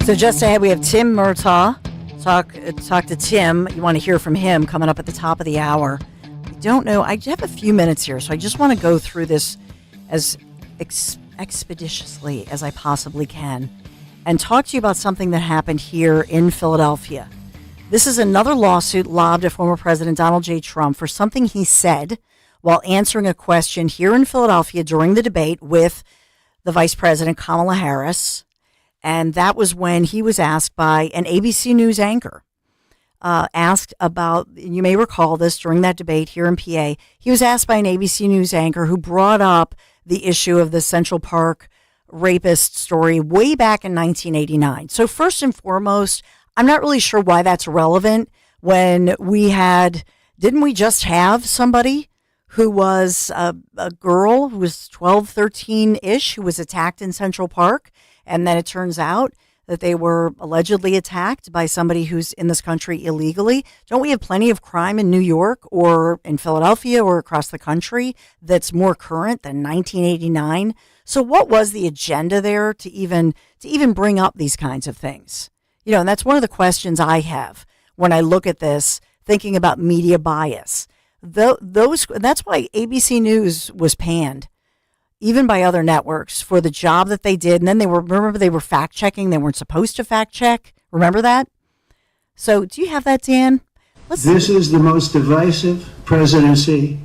So just ahead, we have Tim Murtaugh. Talk to Tim. You want to hear from him coming up at the top of the hour. I don't know. I have a few minutes here, so I just want to go through this as expeditiously as I possibly can and talk to you about something that happened here in Philadelphia. This is another lawsuit lobbed at former President Donald J. Trump for something he said while answering a question here in Philadelphia during the debate with the Vice President Kamala Harris. And that was when he was asked by an ABC News anchor, asked about, you may recall this during that debate here in PA, he was asked by an ABC News anchor who brought up the issue of the Central Park rapist story way back in 1989. So first and foremost, I'm not really sure why that's relevant when didn't we just have somebody who was a girl who was 12, 13-ish who was attacked in Central Park? And then it turns out that they were allegedly attacked by somebody who's in this country illegally. Don't we have plenty of crime in New York or in Philadelphia or across the country that's more current than 1989? So what was the agenda there to even bring up these kinds of things? You know, and that's one of the questions I have when I look at this, thinking about media bias. That's why ABC News was panned, even by other networks, for the job that they did. And then they were fact checking. They weren't supposed to fact check. Remember that? So do you have that, Dan? This is the most divisive presidency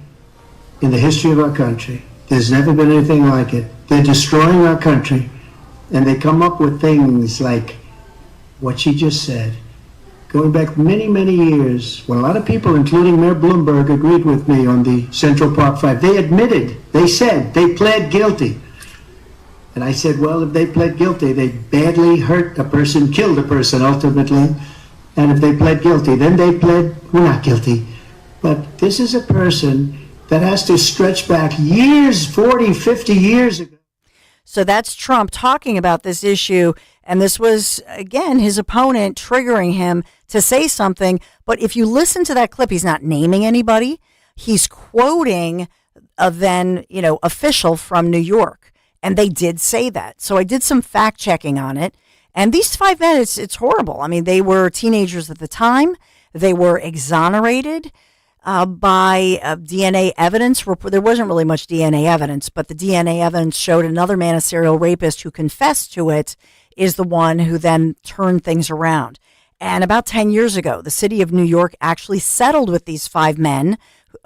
in the history of our country. There's never been anything like it. They're destroying our country, and they come up with things like what she just said. going back many, many years, when a lot of people, including Mayor Bloomberg, agreed with me on the Central Park Five. They admitted, they said, they pled guilty. And I said, well, if they pled guilty, they badly hurt a person, killed a person ultimately. And if they pled guilty, then they pled, we're not guilty. But this is a person that has to stretch back years, 40, 50 years ago. So that's Trump talking about this issue. And this was, again, his opponent triggering him to say something. But if you listen to that clip, he's not naming anybody. He's quoting a then, official from New York. And they did say that. So I did some fact checking on it. And these 5 men, it's horrible. I mean, they were teenagers at the time. They were exonerated by DNA evidence. There wasn't really much DNA evidence, but the DNA evidence showed another man, a serial rapist who confessed to it, is the one who then turned things around. And about 10 years ago, the city of New York actually settled with these 5 men,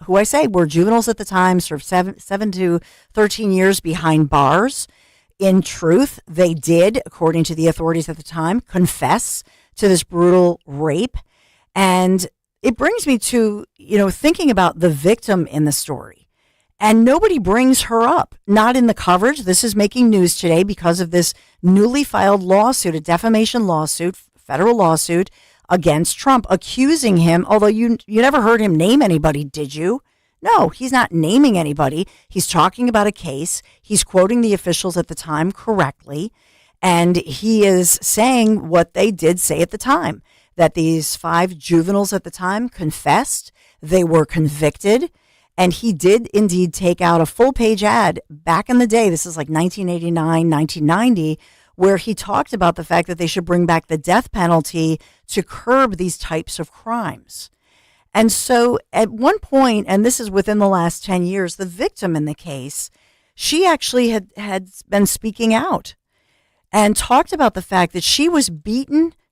who I say were juveniles at the time, served 7 to 13 years behind bars. In truth, they did, according to the authorities at the time, confess to this brutal rape. And it brings me to, thinking about the victim in the story. And nobody brings her up, not in the coverage. This is making news today because of this newly filed lawsuit, a defamation lawsuit, federal lawsuit against Trump, accusing him, although you never heard him name anybody, did you? No, he's not naming anybody. He's talking about a case. He's quoting the officials at the time correctly. And he is saying what they did say at the time, that these 5 juveniles at the time confessed, they were convicted, and he did indeed take out a full-page ad back in the day. This is like 1989, 1990, where he talked about the fact that they should bring back the death penalty to curb these types of crimes. And so at one point, and this is within the last 10 years, the victim in the case, she actually had been speaking out and talked about the fact that she was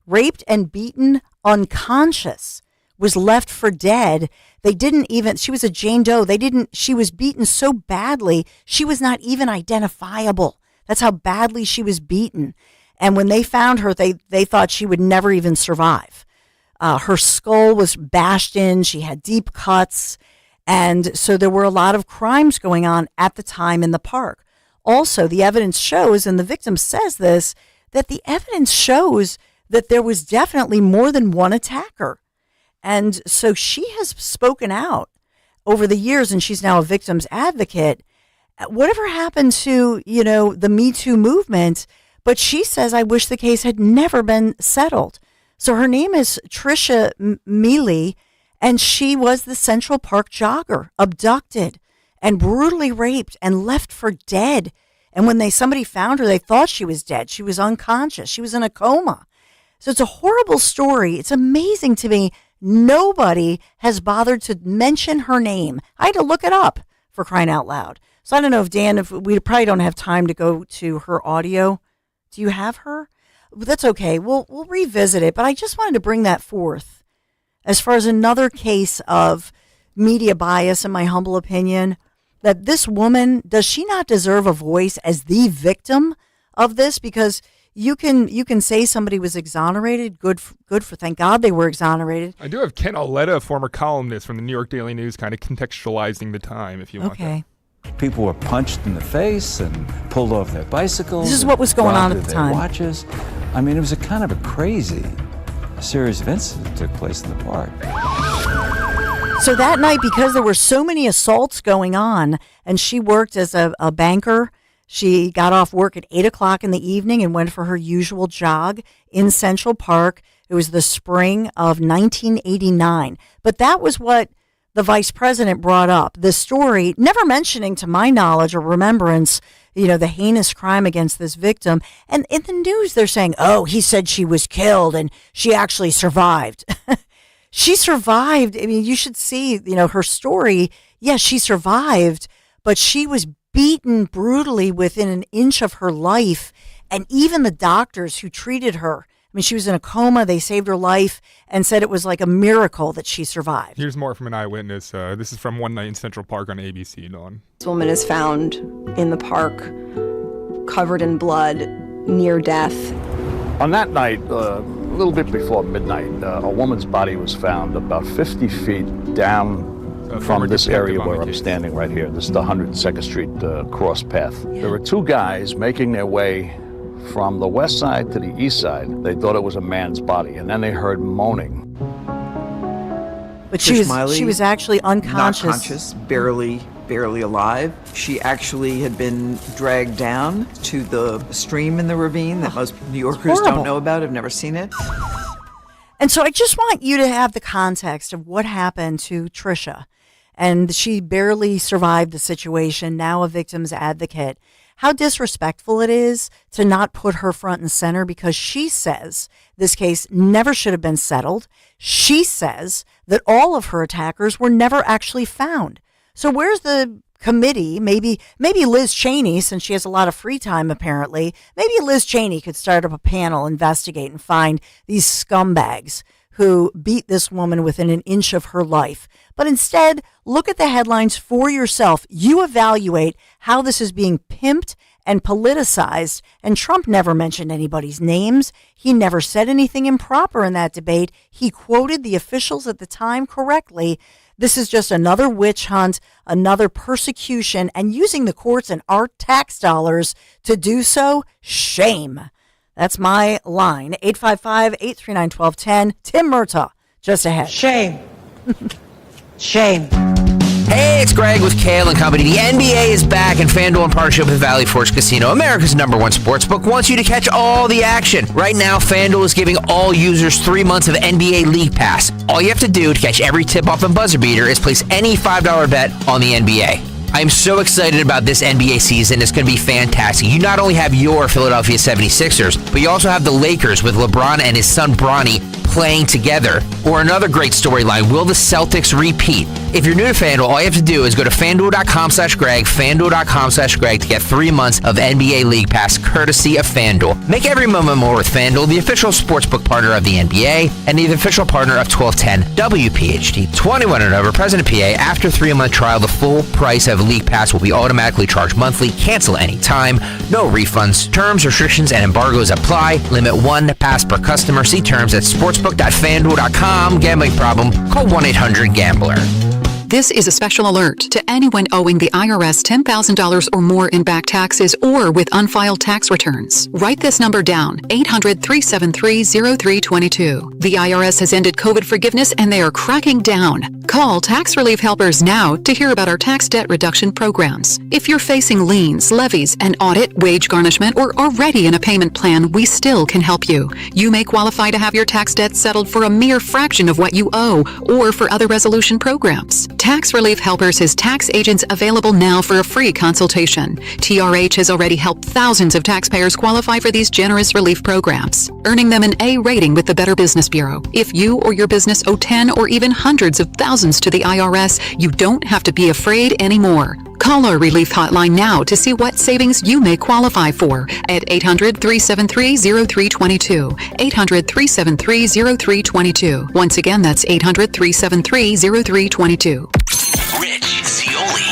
raped and beaten unconscious, was left for dead. She was a Jane Doe. She was beaten so badly, she was not even identifiable. That's how badly she was beaten. And when they found her, they thought she would never even survive. Her skull was bashed in. She had deep cuts. And so there were a lot of crimes going on at the time in the park. Also, the evidence shows, and the victim says this, that the evidence shows that there was definitely more than one attacker. And so she has spoken out over the years, and she's now a victim's advocate. Whatever happened to, the Me Too movement, but she says, I wish the case had never been settled. So her name is Tricia Mealy, and she was the Central Park jogger, abducted and brutally raped and left for dead. And when somebody found her, they thought she was dead. She was unconscious. She was in a coma. So it's a horrible story. It's amazing to me. Nobody has bothered to mention her name. I had to look it up, for crying out loud. So I don't know if Dan, if we probably don't have time to go to her audio. Do you have her? That's okay. We'll revisit it. But I just wanted to bring that forth as far as another case of media bias, in my humble opinion, that this woman, does she not deserve a voice as the victim of this? Because you can say somebody was exonerated. Good for thank God they were exonerated. I do have Ken Auletta, a former columnist from the New York Daily News, kind of contextualizing the time, if you want. Okay. People were punched in the face and pulled off their bicycles. This is what was going on at the time. Watches. I mean, it was a kind of a crazy series of incidents that took place in the park. So that night, because there were so many assaults going on, and she worked as a banker, she got off work at 8 o'clock in the evening and went for her usual jog in Central Park. It was the spring of 1989. But that was what the vice president brought up. The story, never mentioning to my knowledge or remembrance, the heinous crime against this victim. And in the news, they're saying, oh, he said she was killed and she actually survived. She survived. I mean, you should see, her story. Yes, she survived, but she was beaten brutally within an inch of her life. And even the doctors who treated her, I mean, she was in a coma. They saved her life and said it was like a miracle that she survived. Here's more from an eyewitness. This is from One Night in Central Park on ABC, Dawn. This woman is found in the park, covered in blood, near death. On that night, little bit before midnight, a woman's body was found about 50 feet down from this area where I'm standing right here. This is the 102nd Street cross path. There were two guys making their way from the west side to the east side. They thought it was a man's body, and then they heard moaning. But she was actually unconscious. Not conscious, barely alive. She actually had been dragged down to the stream in the ravine that most New Yorkers don't know about, have never seen it. And so I just want you to have the context of what happened to Trisha. And she barely survived the situation, now a victim's advocate. How disrespectful it is to not put her front and center, because she says this case never should have been settled. She says that all of her attackers were never actually found. So where's the committee? Maybe Liz Cheney, since she has a lot of free time apparently, maybe Liz Cheney could start up a panel, investigate, and find these scumbags who beat this woman within an inch of her life. But instead, look at the headlines for yourself. You evaluate how this is being pimped and politicized. And Trump never mentioned anybody's names. He never said anything improper in that debate. He quoted the officials at the time correctly. This is just another witch hunt, another persecution, and using the courts and our tax dollars to do so, shame. That's my line. 855-839-1210. Tim Murtaugh, just ahead. Shame. Shame. Hey, it's Greg with Kale & Company. The NBA is back, and FanDuel in partnership with Valley Forge Casino, America's #1 sportsbook, wants you to catch all the action. Right now, FanDuel is giving all users 3 months of NBA League Pass. All you have to do to catch every tip-off and buzzer beater is place any $5 bet on the NBA. I'm so excited about this NBA season. It's going to be fantastic. You not only have your Philadelphia 76ers, but you also have the Lakers with LeBron and his son Bronny playing together. Or another great storyline, will the Celtics repeat? If you're new to FanDuel, all you have to do is go to FanDuel.com/Greg, FanDuel.com/Greg to get 3 months of NBA League Pass courtesy of FanDuel. Make every moment more with FanDuel, the official sportsbook partner of the NBA and the official partner of 1210 WPHT. 21 and over, present in PA. After 3-month trial, the full price of League Pass will be automatically charged monthly. Cancel anytime. No refunds. Terms, restrictions, and embargoes apply. Limit 1 pass per customer. See terms at sportsbook.fanduel.com. Gambling problem? Call 1-800-GAMBLER. This is a special alert to anyone owing the IRS $10,000 or more in back taxes or with unfiled tax returns. Write this number down, 800-373-0322. The IRS has ended COVID forgiveness and they are cracking down. Call Tax Relief Helpers now to hear about our tax debt reduction programs. If you're facing liens, levies, an audit, wage garnishment, or already in a payment plan, we still can help you. You may qualify to have your tax debt settled for a mere fraction of what you owe or for other resolution programs. Tax Relief Helpers has tax agents available now for a free consultation. TRH has already helped thousands of taxpayers qualify for these generous relief programs, earning them an A rating with the Better Business Bureau. If you or your business owe 10 or even hundreds of thousands to the IRS, you don't have to be afraid anymore. Call our relief hotline now to see what savings you may qualify for at 800-373-0322. 800-373-0322. Once again, that's 800-373-0322. Rich Zioli.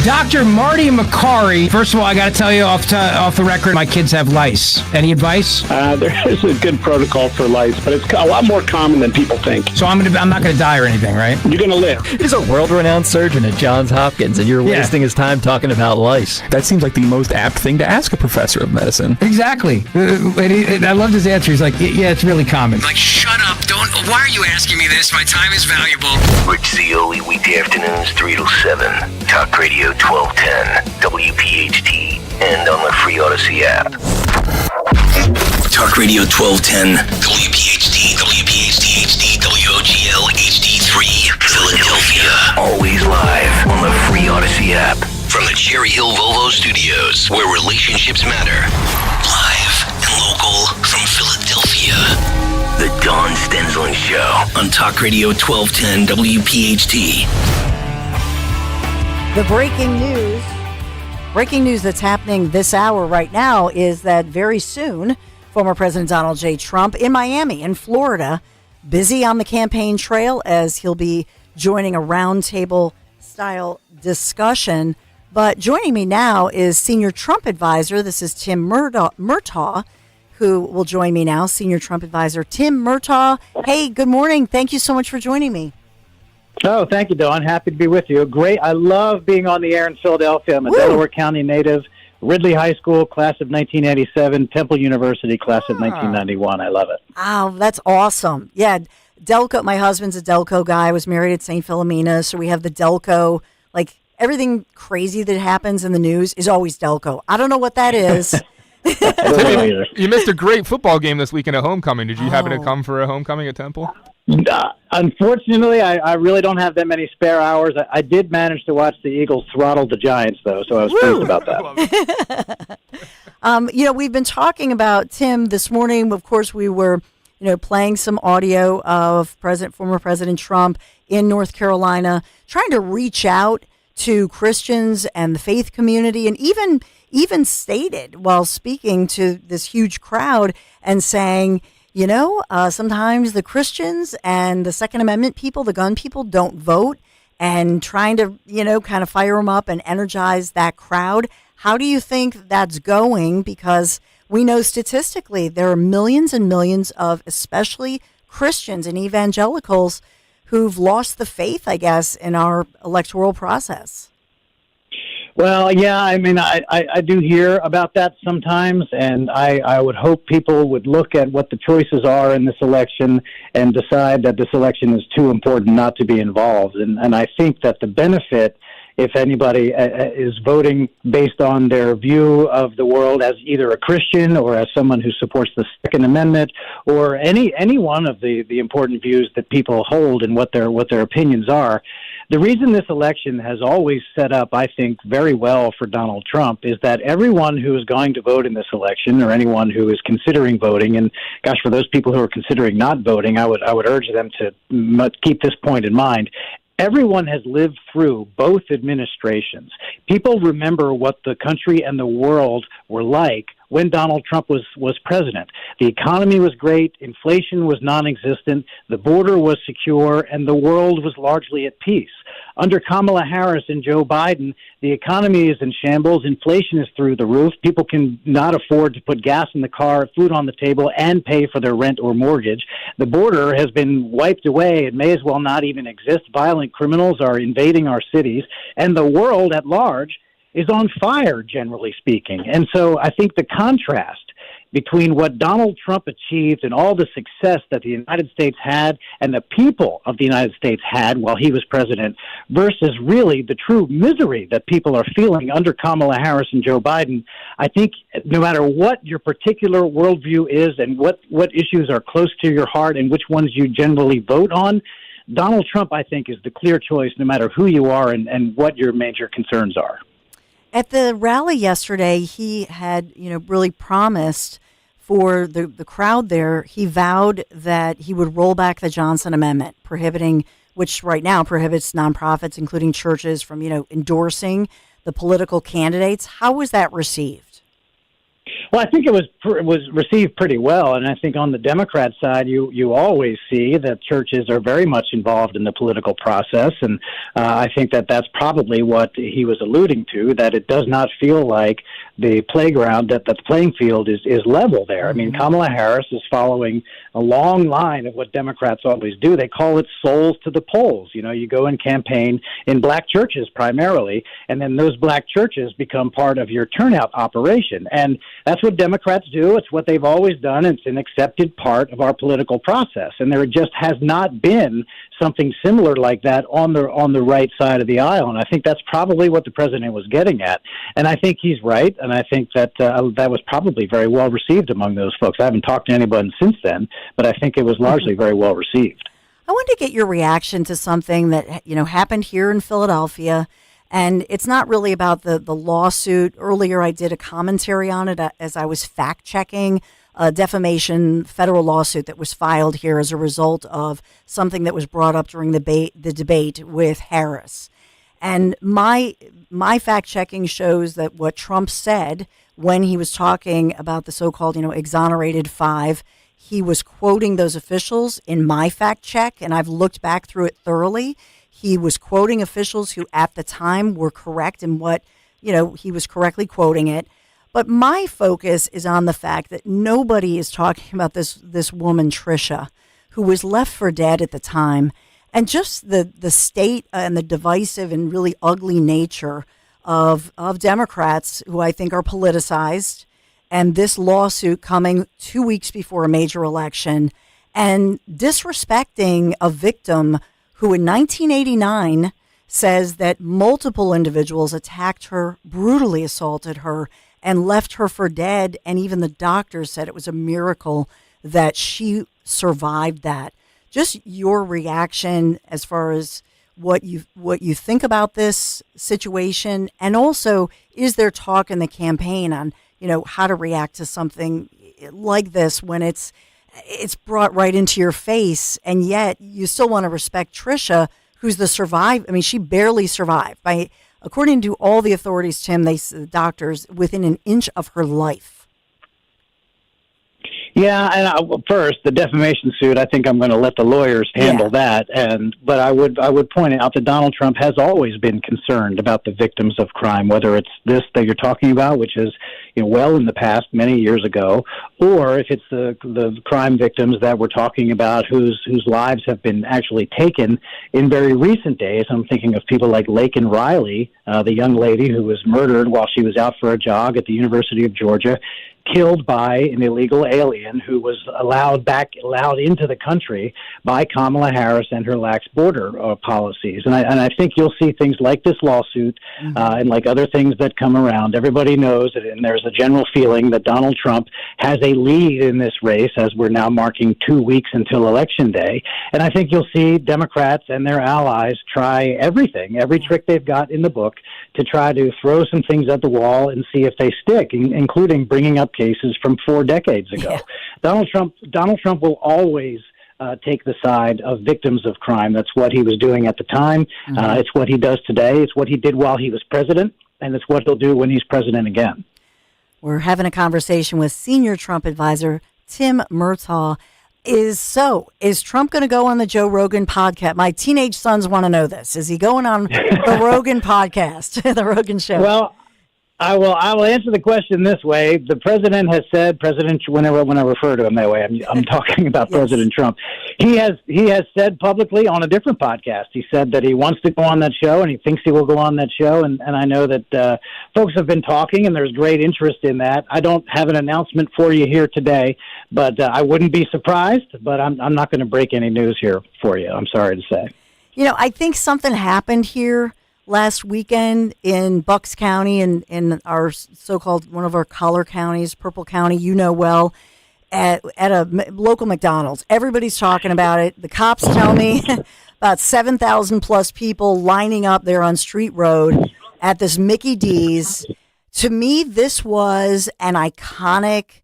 Dr. Marty McCary. First of all, I got to tell you off the record, my kids have lice. Any advice? There is a good protocol for lice, but it's a lot more common than people think. So I'm not going to die or anything, right? You're going to live. He's a world-renowned surgeon at Johns Hopkins, and you're wasting his time talking about lice. That seems like the most apt thing to ask a professor of medicine. Exactly. I loved his answer. He's like, yeah, it's really common. Like, shut up. Why are you asking me this? My time is valuable. Rich Zioli, weekday afternoons, 3 to 7. Talk Radio 1210, WPHT, and on the free Odyssey app. Talk Radio 1210, WPHT, WPHT HD, WOGL HD3, Philadelphia. Always live on the free Odyssey app. From the Cherry Hill Volvo Studios, where relationships matter. Live and local from Philadelphia. The Dawn Stensland Show on Talk Radio 1210 WPHT. The breaking news that's happening this hour right now is that very soon, former President Donald J. Trump in Miami, in Florida, busy on the campaign trail as he'll be joining a roundtable style discussion. But joining me now is senior Trump advisor. This is Tim Murtaugh, who will join me now, Senior Trump Advisor Tim Murtaugh. Hey, good morning. Thank you so much for joining me. Oh, thank you, Dawn. Happy to be with you. Great. I love being on the air in Philadelphia. I'm a Delaware County native, Ridley High School, class of 1987, Temple University, class of 1991. I love it. Oh, that's awesome. Yeah, Delco, my husband's a Delco guy. I was married at St. Philomena, so we have the Delco, like everything crazy that happens in the news is always Delco. I don't know what that is. You missed a great football game this weekend at homecoming. Did you happen to come for a homecoming at Temple? Unfortunately, I really don't have that many spare hours. I did manage to watch the Eagles throttle the Giants, though, so I was pleased about that. We've been talking about, Tim, this morning. Of course, we were, playing some audio of former President Trump in North Carolina, trying to reach out to Christians and the faith community, and even stated while speaking to this huge crowd and saying, sometimes the Christians and the Second Amendment people, the gun people, don't vote, and trying to, kind of fire them up and energize that crowd. How do you think that's going? Because we know statistically there are millions and millions of especially Christians and evangelicals who've lost the faith, I guess, in our electoral process. Well, yeah, I mean, I do hear about that sometimes, and I would hope people would look at what the choices are in this election and decide that this election is too important not to be involved. And I think that the benefit, if anybody is voting based on their view of the world as either a Christian or as someone who supports the Second Amendment or any one of the important views that people hold and what their opinions are. The reason this election has always set up, I think, very well for Donald Trump is that everyone who is going to vote in this election or anyone who is considering voting, and gosh, for those people who are considering not voting, I would urge them to keep this point in mind. Everyone has lived through both administrations. People remember what the country and the world were like when Donald Trump was president. The economy was great, inflation was non-existent, the border was secure, and the world was largely at peace. Under Kamala Harris and Joe Biden, the economy is in shambles, inflation is through the roof, people can not afford to put gas in the car, food on the table, and pay for their rent or mortgage. The border has been wiped away, it may as well not even exist. Violent criminals are invading our cities, and the world at large is on fire, generally speaking. And so I think the contrast between what Donald Trump achieved and all the success that the United States had and the people of the United States had while he was president versus really the true misery that people are feeling under Kamala Harris and Joe Biden, I think no matter what your particular worldview is and what issues are close to your heart and which ones you generally vote on, Donald Trump, I think, is the clear choice no matter who you are and what your major concerns are. At the rally yesterday, he had, really promised for the crowd there, he vowed that he would roll back the Johnson Amendment, which right now prohibits nonprofits, including churches, from, endorsing the political candidates. How was that received? Well, I think it was received pretty well, and I think on the Democrat side, you always see that churches are very much involved in the political process, and I think that that's probably what he was alluding to, that it does not feel like the playground, that the playing field is level there. I mean, Kamala Harris is following a long line of what Democrats always do. They call it souls to the polls. You go and campaign in black churches primarily, and then those black churches become part of your turnout operation, and that's what Democrats do. It's what they've always done. It's an accepted part of our political process. And there just has not been something similar like that on the right side of the aisle. And I think that's probably what the president was getting at. And I think he's right. And I think that that was probably very well received among those folks. I haven't talked to anyone since then, but I think it was largely very well received. I wanted to get your reaction to something that, happened here in Philadelphia. And it's not really about the lawsuit. Earlier, I did a commentary on it as I was fact-checking a defamation federal lawsuit that was filed here as a result of something that was brought up during the debate with Harris. And my fact-checking shows that what Trump said when he was talking about the so-called, exonerated five, he was quoting those officials in my fact-check, and I've looked back through it thoroughly. He was quoting officials who at the time were correct in what, he was correctly quoting it. But my focus is on the fact that nobody is talking about this woman, Trisha, who was left for dead at the time, and just the state and the divisive and really ugly nature of Democrats who I think are politicized, and this lawsuit coming 2 weeks before a major election, and disrespecting a victim who in 1989 says that multiple individuals attacked her, brutally assaulted her, and left her for dead. And even the doctors said it was a miracle that she survived that. Just your reaction as far as what you think about this situation, and also, is there talk in the campaign on how to react to something like this when it's brought right into your face, and yet you still want to respect Trisha, who's the survivor. I mean, she barely survived. According to all the authorities, Tim, the doctors, within an inch of her life. Yeah, and first, the defamation suit, I think I'm going to let the lawyers handle that. But I would point out that Donald Trump has always been concerned about the victims of crime, whether it's this that you're talking about, which is well in the past, many years ago, or if it's the crime victims that we're talking about whose lives have been actually taken in very recent days. I'm thinking of people like Laken Riley, the young lady who was murdered while she was out for a jog at the University of Georgia, killed by an illegal alien who was allowed into the country by Kamala Harris and her lax border policies. And I think you'll see things like this lawsuit and like other things that come around. Everybody knows it, and there's a general feeling that Donald Trump has a lead in this race as we're now marking 2 weeks until Election Day. And I think you'll see Democrats and their allies try everything, every trick they've got in the book to try to throw some things at the wall and see if they stick, including bringing up cases from 4 decades ago. Donald Trump will always take the side of victims of crime. That's what he was doing at the time. It's what he does today. It's what he did while he was president, and it's what he'll do when he's president again. We're having a conversation with senior Trump advisor Tim Murtaugh. Is Trump going to go on the Joe Rogan podcast? My teenage sons want to know this. Is he going on the Rogan podcast, the Rogan show? Well, I will answer the question this way. The president has said, when I refer to him that way, I'm talking about President Trump. He has said publicly on a different podcast, he said that he wants to go on that show and he thinks he will go on that show. And I know that folks have been talking and there's great interest in that. I don't have an announcement for you here today, but I wouldn't be surprised, but I'm not going to break any news here for you. I'm sorry to say. I think something happened here last weekend in Bucks County, in our so-called one of our collar counties, Purple County, well, at a local McDonald's. Everybody's talking about it. The cops tell me about 7,000 plus people lining up there on Street Road at this Mickey D's. To me, this was an iconic,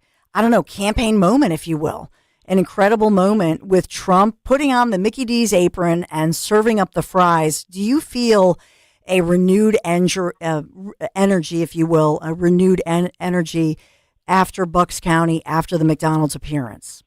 campaign moment, if you will. An incredible moment with Trump putting on the Mickey D's apron and serving up the fries. Do you feel a renewed energy, if you will, energy after Bucks County, after the McDonald's appearance?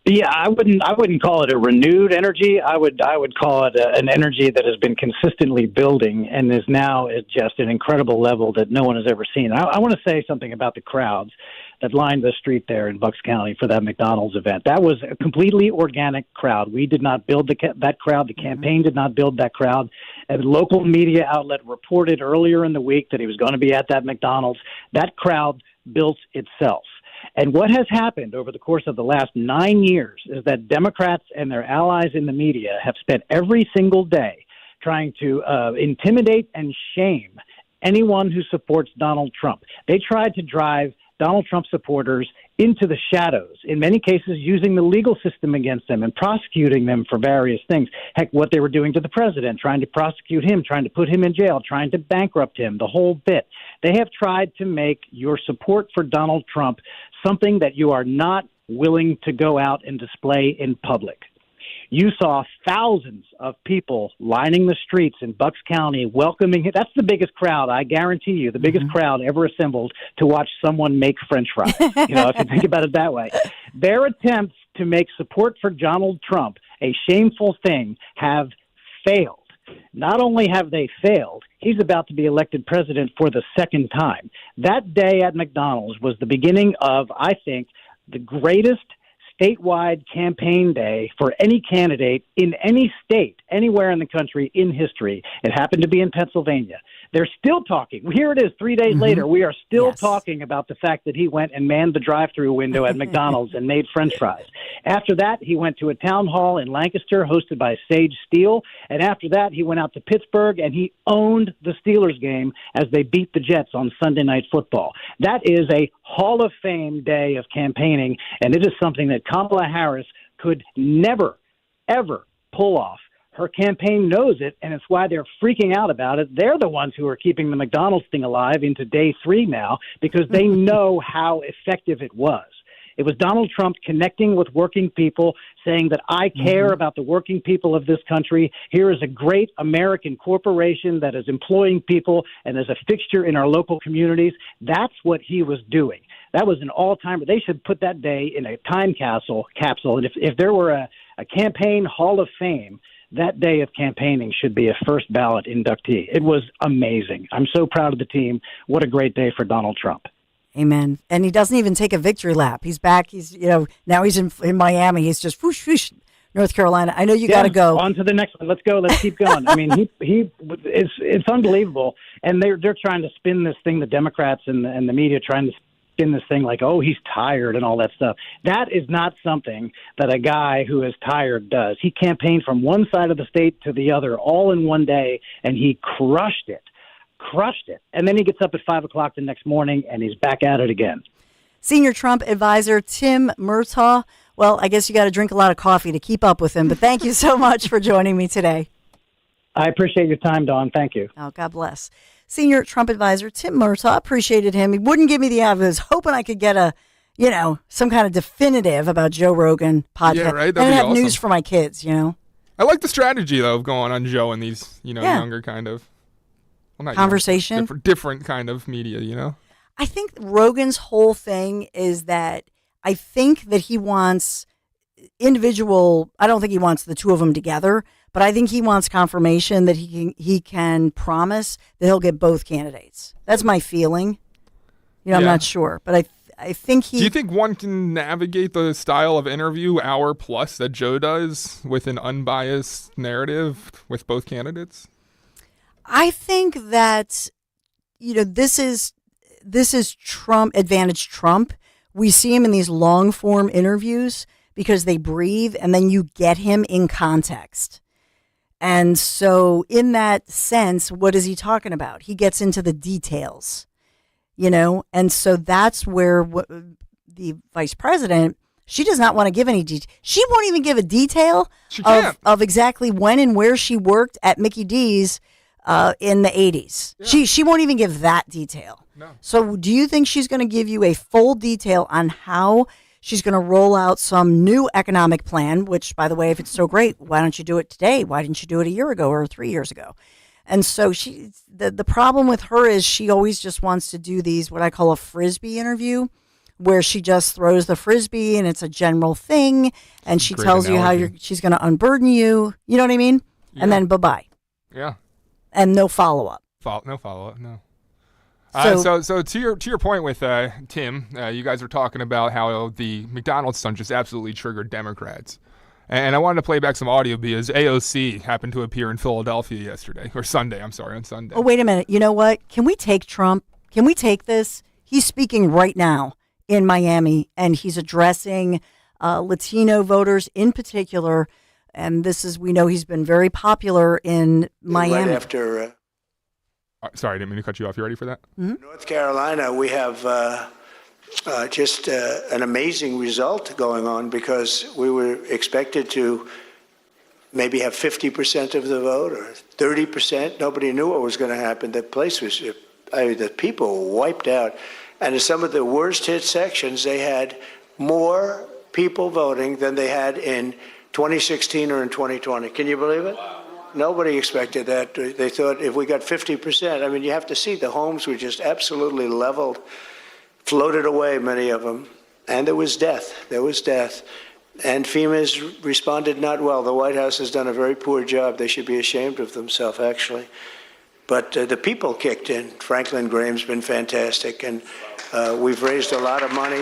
Yeah, I wouldn't call it a renewed energy. I would call it an energy that has been consistently building and is now at just an incredible level that no one has ever seen. I want to say something about the crowds that lined the street there in Bucks County for that McDonald's event. That was a completely organic crowd. We did not build that crowd. The campaign did not build that crowd. A local media outlet reported earlier in the week that he was going to be at that McDonald's. That crowd built itself. And what has happened over the course of the last 9 years is that Democrats and their allies in the media have spent every single day trying to intimidate and shame anyone who supports Donald Trump. They tried to drive Donald Trump supporters into the shadows, in many cases using the legal system against them and prosecuting them for various things. Heck, what they were doing to the president, trying to prosecute him, trying to put him in jail, trying to bankrupt him, the whole bit. They have tried to make your support for Donald Trump something that you are not willing to go out and display in public. You saw thousands of people lining the streets in Bucks County welcoming him. That's the biggest crowd, I guarantee you, the biggest crowd ever assembled to watch someone make French fries, if you think about it that way. Their attempts to make support for Donald Trump a shameful thing have failed. Not only have they failed, he's about to be elected president for the second time. That day at McDonald's was the beginning of, I think, the greatest statewide campaign day for any candidate in any state, anywhere in the country in history. It happened to be in Pennsylvania. They're still talking. Here it is 3 days later. We are still talking about the fact that he went and manned the drive-through window at McDonald's and made French fries. After that, he went to a town hall in Lancaster hosted by Sage Steele. And after that, he went out to Pittsburgh and he owned the Steelers game as they beat the Jets on Sunday Night Football. That is a Hall of Fame day of campaigning, and it is something that Kamala Harris could never, ever pull off. Her campaign knows it, and it's why they're freaking out about it. They're the ones who are keeping the McDonald's thing alive into day 3 now because they know how effective it was. It was Donald Trump connecting with working people, saying that I care about the working people of this country. Here is a great American corporation that is employing people and is a fixture in our local communities. That's what he was doing. That was an all-timer. They should put that day in a time capsule. And if there were a campaign Hall of Fame, that day of campaigning should be a first ballot inductee. It was amazing. I'm so proud of the team. What a great day for Donald Trump. Amen. And he doesn't even take a victory lap. He's back. He's, now he's in Miami. He's just whoosh, whoosh, North Carolina. I know you got to go. On to the next one. Let's go. Let's keep going. I mean, it's unbelievable. And they're trying to spin this thing, the Democrats and the media trying to spin this thing like, oh, he's tired and all that stuff. That is not something that a guy who is tired does. He campaigned from one side of the state to the other all in one day, and he crushed it. And then he gets up at 5 o'clock the next morning, and he's back at it again. Senior Trump advisor Tim Murtaugh. Well, I guess you got to drink a lot of coffee to keep up with him, but thank you so much for joining me today. I appreciate your time, Dawn. Thank you. Oh, God bless. Senior Trump advisor Tim Murtaugh, appreciated him. He wouldn't give me the ad. I was hoping I could get some kind of definitive about Joe Rogan podcast. Yeah, right. And have news for my kids, I like the strategy, though, of going on Joe and these, younger kind of. Well, not conversation. Different kind of media, I think Rogan's whole thing is that I think that he wants individual. I don't think he wants the two of them together, but I think he wants confirmation that he can promise that he'll get both candidates. That's my feeling. I'm not sure, but I think he. Do you think one can navigate the style of interview hour plus that Joe does with an unbiased narrative with both candidates? I think that, this is Trump, advantage Trump. We see him in these long form interviews because they breathe and then you get him in context. And so in that sense, what is he talking about? He gets into the details, and so that's where the vice president, she does not want to give any detail. She won't even give a detail of exactly when and where she worked at Mickey D's in the 80s. Yeah. She won't even give that detail. No. So do you think she's going to give you a full detail on how she's going to roll out some new economic plan, which, by the way, if it's so great, why don't you do it today? Why didn't you do it a year ago or 3 years ago? And so the problem with her is she always just wants to do these, what I call a Frisbee interview, where she just throws the Frisbee and it's a general thing. And she tells you how she's going to unburden you. You know what I mean? Yeah. And then bye-bye. Yeah. And no follow-up. No follow-up, no. So to your point with Tim, you guys were talking about how the McDonald's stunt just absolutely triggered Democrats. And I wanted to play back some audio because AOC happened to appear in Philadelphia on Sunday. Oh, wait a minute. You know what? Can we take Trump? Can we take this? He's speaking right now in Miami, and he's addressing Latino voters in particular. And we know he's been very popular in Miami. Right after. Sorry, I didn't mean to cut you off. You ready for that? Mm-hmm. North Carolina, we have just an amazing result going on because we were expected to maybe have 50% of the vote or 30%. Nobody knew what was going to happen. The place was, the people were wiped out. And in some of the worst hit sections, they had more people voting than they had in 2016 or in 2020. Can you believe it? Wow. Nobody expected that. They thought if we got 50%, you have to see the homes were just absolutely leveled, floated away, many of them. And there was death. And FEMA's responded not well. The White House has done a very poor job. They should be ashamed of themselves, actually. But the people kicked in. Franklin Graham's been fantastic, and we've raised a lot of money.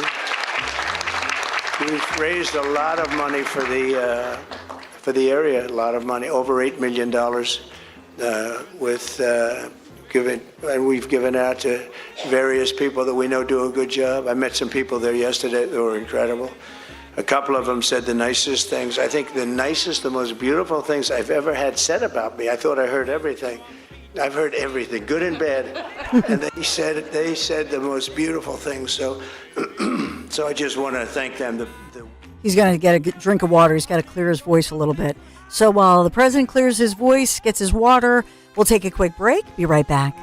We've raised a lot of money for the area, a lot of money, over $8 million and we've given out to various people that we know do a good job. I met some people there yesterday that were incredible. A couple of them said the nicest things. I think the most beautiful things I've ever had said about me. I thought I heard everything. I've heard everything, good and bad. And they said the most beautiful things. So I just want to thank them. He's going to get a drink of water. He's got to clear his voice a little bit. So while the president clears his voice, gets his water, we'll take a quick break. Be right back.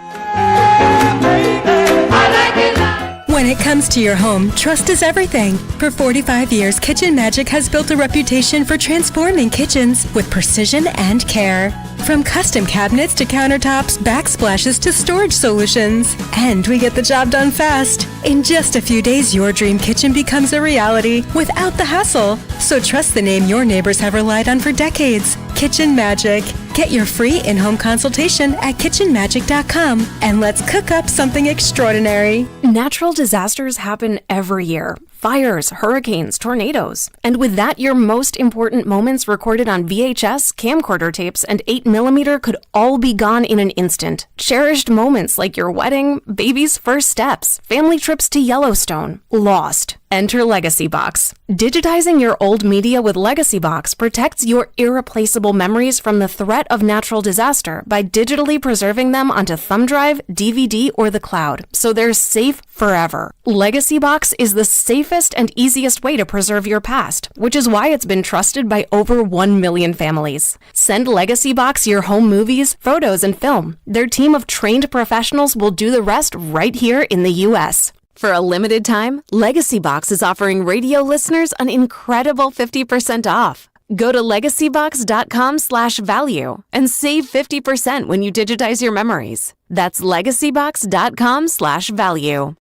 When it comes to your home, trust is everything. For 45 years, Kitchen Magic has built a reputation for transforming kitchens with precision and care. From custom cabinets to countertops, backsplashes to storage solutions. And we get the job done fast. In just a few days, your dream kitchen becomes a reality without the hassle. So trust the name your neighbors have relied on for decades. Kitchen Magic. Get your free in-home consultation at kitchenmagic.com and let's cook up something extraordinary. Natural disasters happen every year. Fires, hurricanes, tornadoes. And with that, your most important moments recorded on VHS, camcorder tapes, and 8mm could all be gone in an instant. Cherished moments like your wedding, baby's first steps, family trips to Yellowstone. Lost. Enter Legacy Box. Digitizing your old media with Legacy Box protects your irreplaceable memories from the threat of natural disaster by digitally preserving them onto thumb drive, DVD, or the cloud, so they're safe forever. Legacy Box is the safest and easiest way to preserve your past, which is why it's been trusted by over 1 million families. Send Legacy Box your home movies, photos, and film. Their team of trained professionals will do the rest right here in the U.S. For a limited time, Legacy Box is offering radio listeners an incredible 50% off. Go to legacybox.com/value and save 50% when you digitize your memories. That's legacybox.com/value.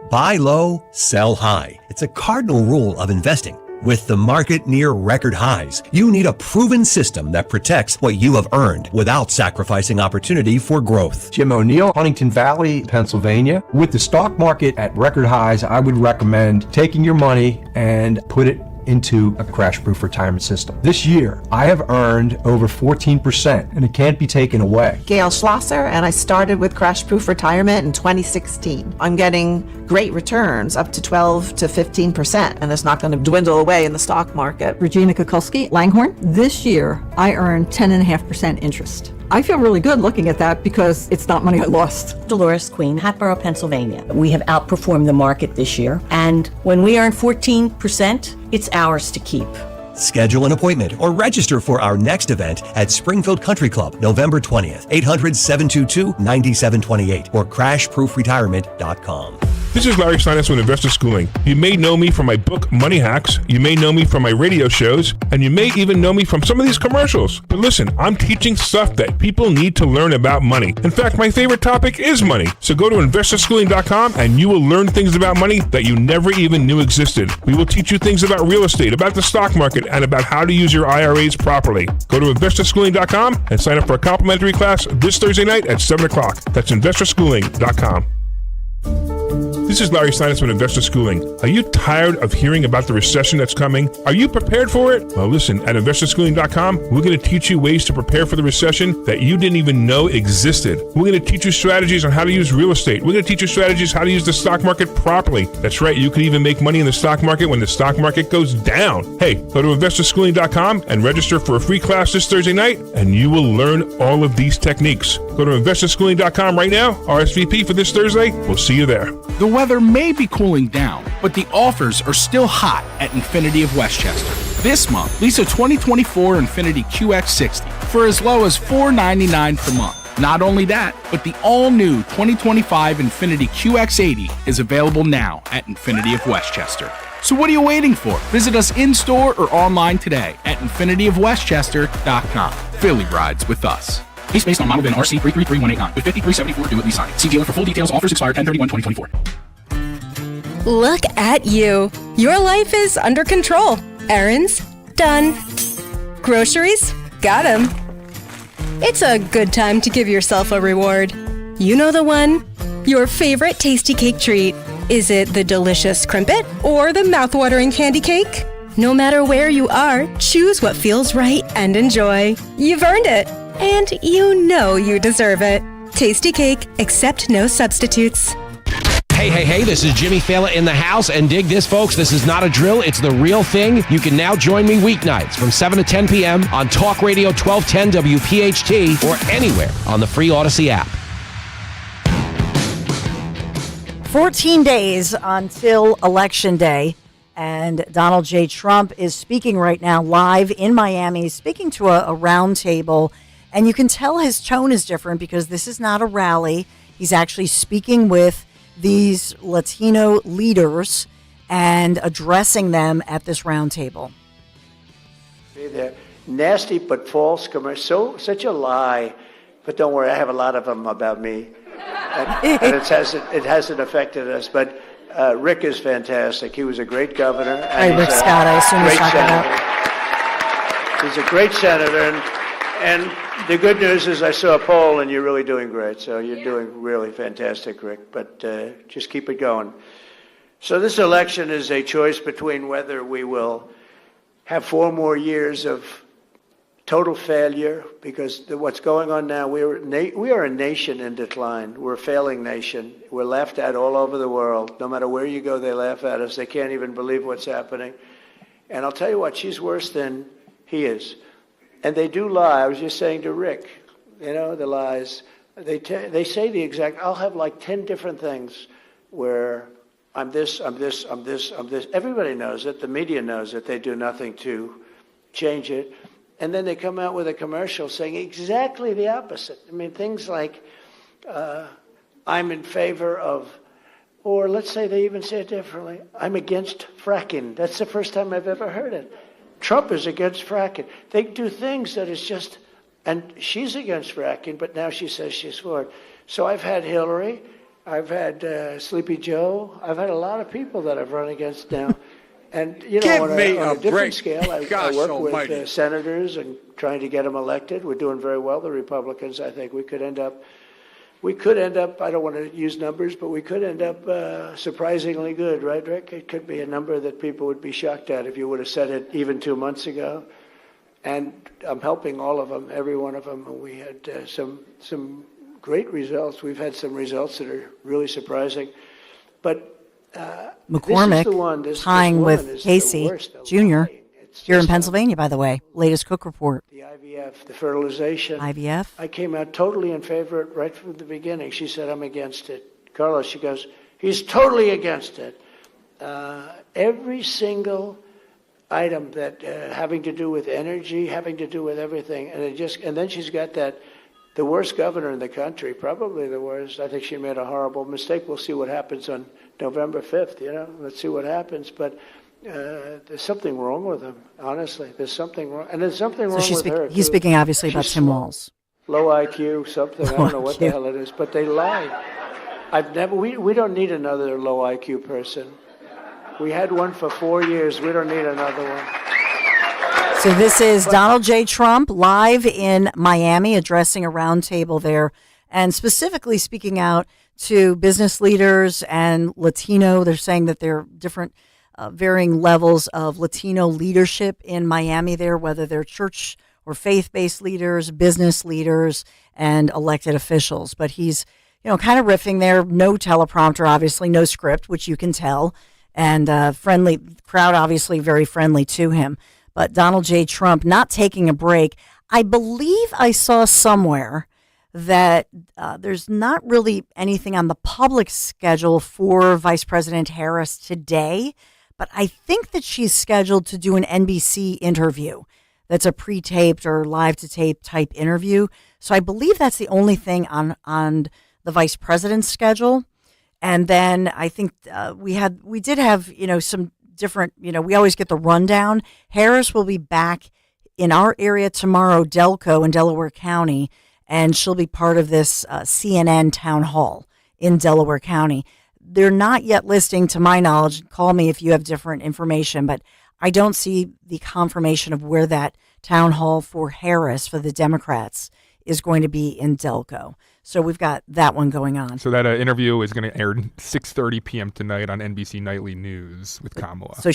Buy low, sell high. It's a cardinal rule of investing. With the market near record highs, you need a proven system that protects what you have earned without sacrificing opportunity for growth. Jim O'Neill, Huntington Valley, Pennsylvania. With the stock market at record highs, I would recommend taking your money and put it into a crash-proof retirement system. This year, I have earned over 14%, and it can't be taken away. Gail Schlosser, and I started with crash-proof retirement in 2016. I'm getting great returns, up to 12 to 15%, and it's not going to dwindle away in the stock market. Regina Kukulski, Langhorne. This year, I earned 10.5% interest. I feel really good looking at that because it's not money I lost. Dolores Queen, Hatboro, Pennsylvania. We have outperformed the market this year, and when we earn 14%, it's ours to keep. Schedule an appointment or register for our next event at Springfield Country Club, November 20th, 800-722-9728 or crashproofretirement.com. This is Larry Steinitz with Investor Schooling. You may know me from my book, Money Hacks. You may know me from my radio shows, and you may even know me from some of these commercials. But listen, I'm teaching stuff that people need to learn about money. In fact, my favorite topic is money. So go to investorschooling.com and you will learn things about money that you never even knew existed. We will teach you things about real estate, about the stock market, and about how to use your IRAs properly. Go to investorschooling.com and sign up for a complimentary class this Thursday night at 7 o'clock. That's investorschooling.com. This is Larry Steinitz with Investor Schooling. Are you tired of hearing about the recession that's coming? Are you prepared for it? Well, listen, at investorschooling.com, we're going to teach you ways to prepare for the recession that you didn't even know existed. We're going to teach you strategies on how to use real estate. We're going to teach you strategies how to use the stock market properly. That's right, you can even make money in the stock market when the stock market goes down. Hey, go to investorschooling.com and register for a free class this Thursday night, and you will learn all of these techniques. Go to investorschooling.com right now, RSVP for this Thursday. We'll see you there. The weather may be cooling down, but the offers are still hot at Infinity of Westchester. This month, lease a 2024 Infinity QX60 for as low as $499 per month. Not only that, but the all-new 2025 Infinity QX80 is available now at Infinity of Westchester. So what are you waiting for? Visit us in-store or online today at infinityofwestchester.com. Philly rides with us. Lease based on model VIN RC 333189 with 5374 due at lease signing. See dealer for full details. Offers expire 10/31/2024. Look at you. Your life is under control. Errands? Done. Groceries? Got 'em. It's a good time to give yourself a reward. You know the one. Your favorite tasty cake treat. Is it the delicious crimpet or the mouth-watering candy cake? No matter where you are, choose what feels right and enjoy. You've earned it, and you know you deserve it. Tasty cake, accept no substitutes. Hey, this is Jimmy Fallon in the house, and dig this, folks. This is not a drill. It's the real thing. You can now join me weeknights from 7 to 10 p.m. on Talk Radio 1210 WPHT or anywhere on the free Odyssey app. 14 days until Election Day, and Donald J. Trump is speaking right now live in Miami. He's speaking to a round table, and you can tell his tone is different because this is not a rally. He's actually speaking with these Latino leaders and addressing them at this round table. They're nasty but false commercials. Such a lie. But don't worry, I have a lot of them about me. And it hasn't affected us. But Rick is fantastic. He was a great governor. Hi, Rick Scott. I assume you're talking about. He's a great senator. And the good news is I saw a poll, and you're really doing great. So you're doing really fantastic, Rick. But just keep it going. So this election is a choice between whether we will have 4 more years of total failure, because what's going on now, we are a nation in decline. We're a failing nation. We're laughed at all over the world. No matter where you go, they laugh at us. They can't even believe what's happening. And I'll tell you what, she's worse than he is. And they do lie. I was just saying to Rick, the lies. They say the exact, I'll have like 10 different things where I'm this, I'm this, I'm this, I'm this. Everybody knows it. The media knows it. They do nothing to change it. And then they come out with a commercial saying exactly the opposite. I mean, things like, I'm in favor of, or let's say they even say it differently, I'm against fracking. That's the first time I've ever heard it. Trump is against fracking. They do things that is just, and she's against fracking, but now she says she's for it. So I've had Hillary, I've had Sleepy Joe, I've had a lot of people that I've run against now. And, on a different scale, I work with senators and trying to get them elected. We're doing very well, the Republicans. I think we could end up, I don't want to use numbers, but we could end up surprisingly good, right, Rick? It could be a number that people would be shocked at if you would have said it even 2 months ago. And I'm helping all of them, every one of them. And we had some great results. We've had some results that are really surprising. But McCormick tying with Casey Jr. here in Pennsylvania, by the way. Latest Cook report. The IVF, the fertilization. IVF? I came out totally in favor of it right from the beginning. She said, I'm against it. Carlos, she goes, he's totally against it. Every single item that having to do with energy, having to do with everything. And then she's got the worst governor in the country, probably the worst. I think she made a horrible mistake. We'll see what happens on November 5th, Let's see what happens. But there's something wrong with him, honestly. There's something wrong. And there's something wrong with her. He's speaking obviously about Tim Walz. Low IQ, something. I don't know what the hell it is, but they lie. We don't need another low IQ person. We had one for 4 years. We don't need another one. So this is Donald J. Trump live in Miami addressing a roundtable there and specifically speaking out to business leaders and Latino. They're saying that there are different varying levels of Latino leadership in Miami there, whether they're church or faith-based leaders, business leaders, and elected officials. But he's, kind of riffing there. No teleprompter, obviously, no script, which you can tell. And friendly crowd, obviously very friendly to him. But Donald J. Trump not taking a break. I believe I saw somewhere that there's not really anything on the public schedule for Vice President Harris today, but I think that she's scheduled to do an NBC interview that's a pre-taped or live-to-tape type interview. So I believe that's the only thing on the vice president's schedule. And then I think we did have, some different, we always get the rundown. Harris will be back in our area tomorrow, Delco in Delaware County, and she'll be part of this CNN town hall in Delaware County. They're not yet listing, to my knowledge, call me if you have different information, but I don't see the confirmation of where that town hall for Harris, for the Democrats, is going to be in Delco. So we've got that one going on. So that interview is going to air 6:30 p.m. tonight on NBC Nightly News with Kamala. So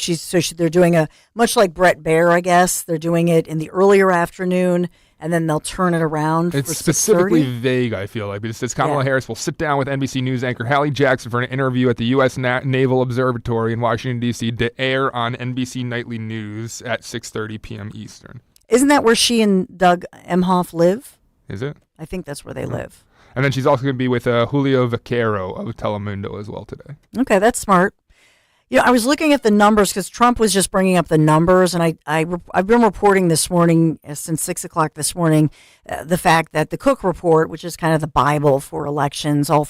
they're doing a, much like Brett Baer, I guess, they're doing it in the earlier afternoon, and then they'll turn it around. It's for specifically 6:30. vague, I feel like, because it says Kamala Harris will sit down with NBC News anchor Hallie Jackson for an interview at the U.S. Naval Observatory in Washington, D.C. to air on NBC Nightly News at 6:30 p.m. Eastern. Isn't that where she and Doug Emhoff live? Is it? I think that's where they live. And then she's also going to be with Julio Vaquero of Telemundo as well today. Okay, that's smart. You know, I was looking at the numbers because Trump was just bringing up the numbers, and I've been reporting this morning, since 6 o'clock this morning, the fact that the Cook Report, which is kind of the Bible for elections, all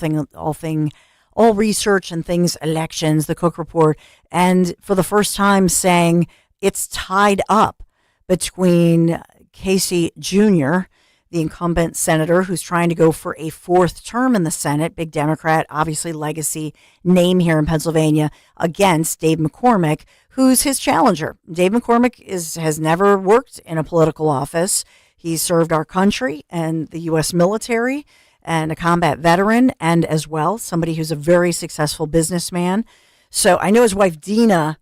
research and things elections, the Cook Report, and for the first time saying it's tied up between Casey Jr., the incumbent senator who's trying to go for a fourth term in the Senate, big Democrat, obviously legacy name here in Pennsylvania, against Dave McCormick, who's his challenger. Dave McCormick has never worked in a political office. He served our country and the U.S. military, and a combat veteran, and as well somebody who's a very successful businessman. So I know his wife Dina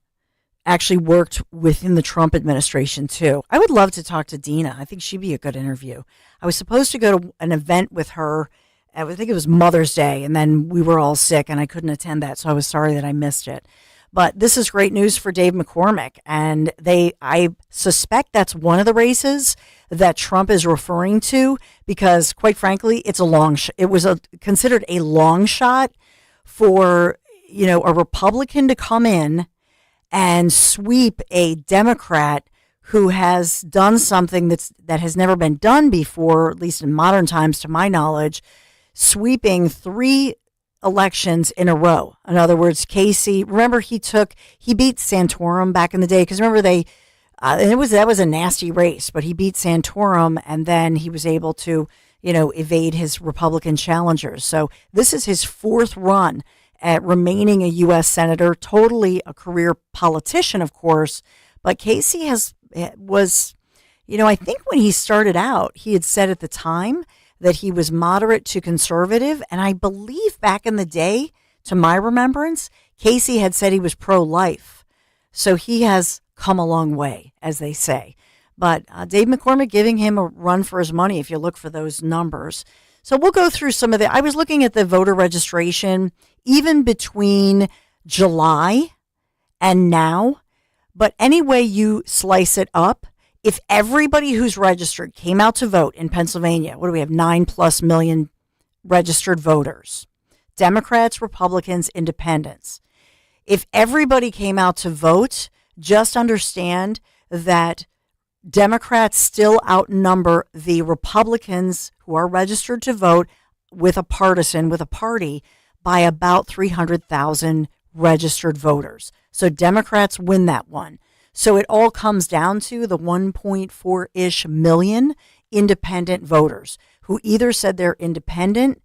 actually worked within the Trump administration too. I would love to talk to Dina. I think she'd be a good interview. I was supposed to go to an event with her. I think it was Mother's Day, and then we were all sick and I couldn't attend that. So I was sorry that I missed it. But this is great news for Dave McCormick. And I suspect that's one of the races that Trump is referring to, because quite frankly, it's a long it was considered a long shot for, a Republican to come in and sweep a Democrat who has done something that has never been done before, at least in modern times, to my knowledge, sweeping 3 elections in a row. In other words, Casey, remember he beat Santorum back in the day, because remember that was a nasty race, but he beat Santorum, and then he was able to, evade his Republican challengers. So this is his 4th run at remaining a U.S. senator, totally a career politician, of course. But Casey was, I think when he started out, he had said at the time that he was moderate to conservative. And I believe back in the day, to my remembrance, Casey had said he was pro-life. So he has come a long way, as they say. But Dave McCormick giving him a run for his money if you look for those numbers. So we'll go through some of I was looking at the voter registration, even between July and now. But any way you slice it up, if everybody who's registered came out to vote in Pennsylvania, what do we have, 9+ million registered voters, Democrats, Republicans, Independents. If everybody came out to vote, just understand that Democrats still outnumber the Republicans who are registered to vote with a party, by about 300,000 registered voters. So Democrats win that one. So it all comes down to the 1.4-ish million independent voters who either said they're independent,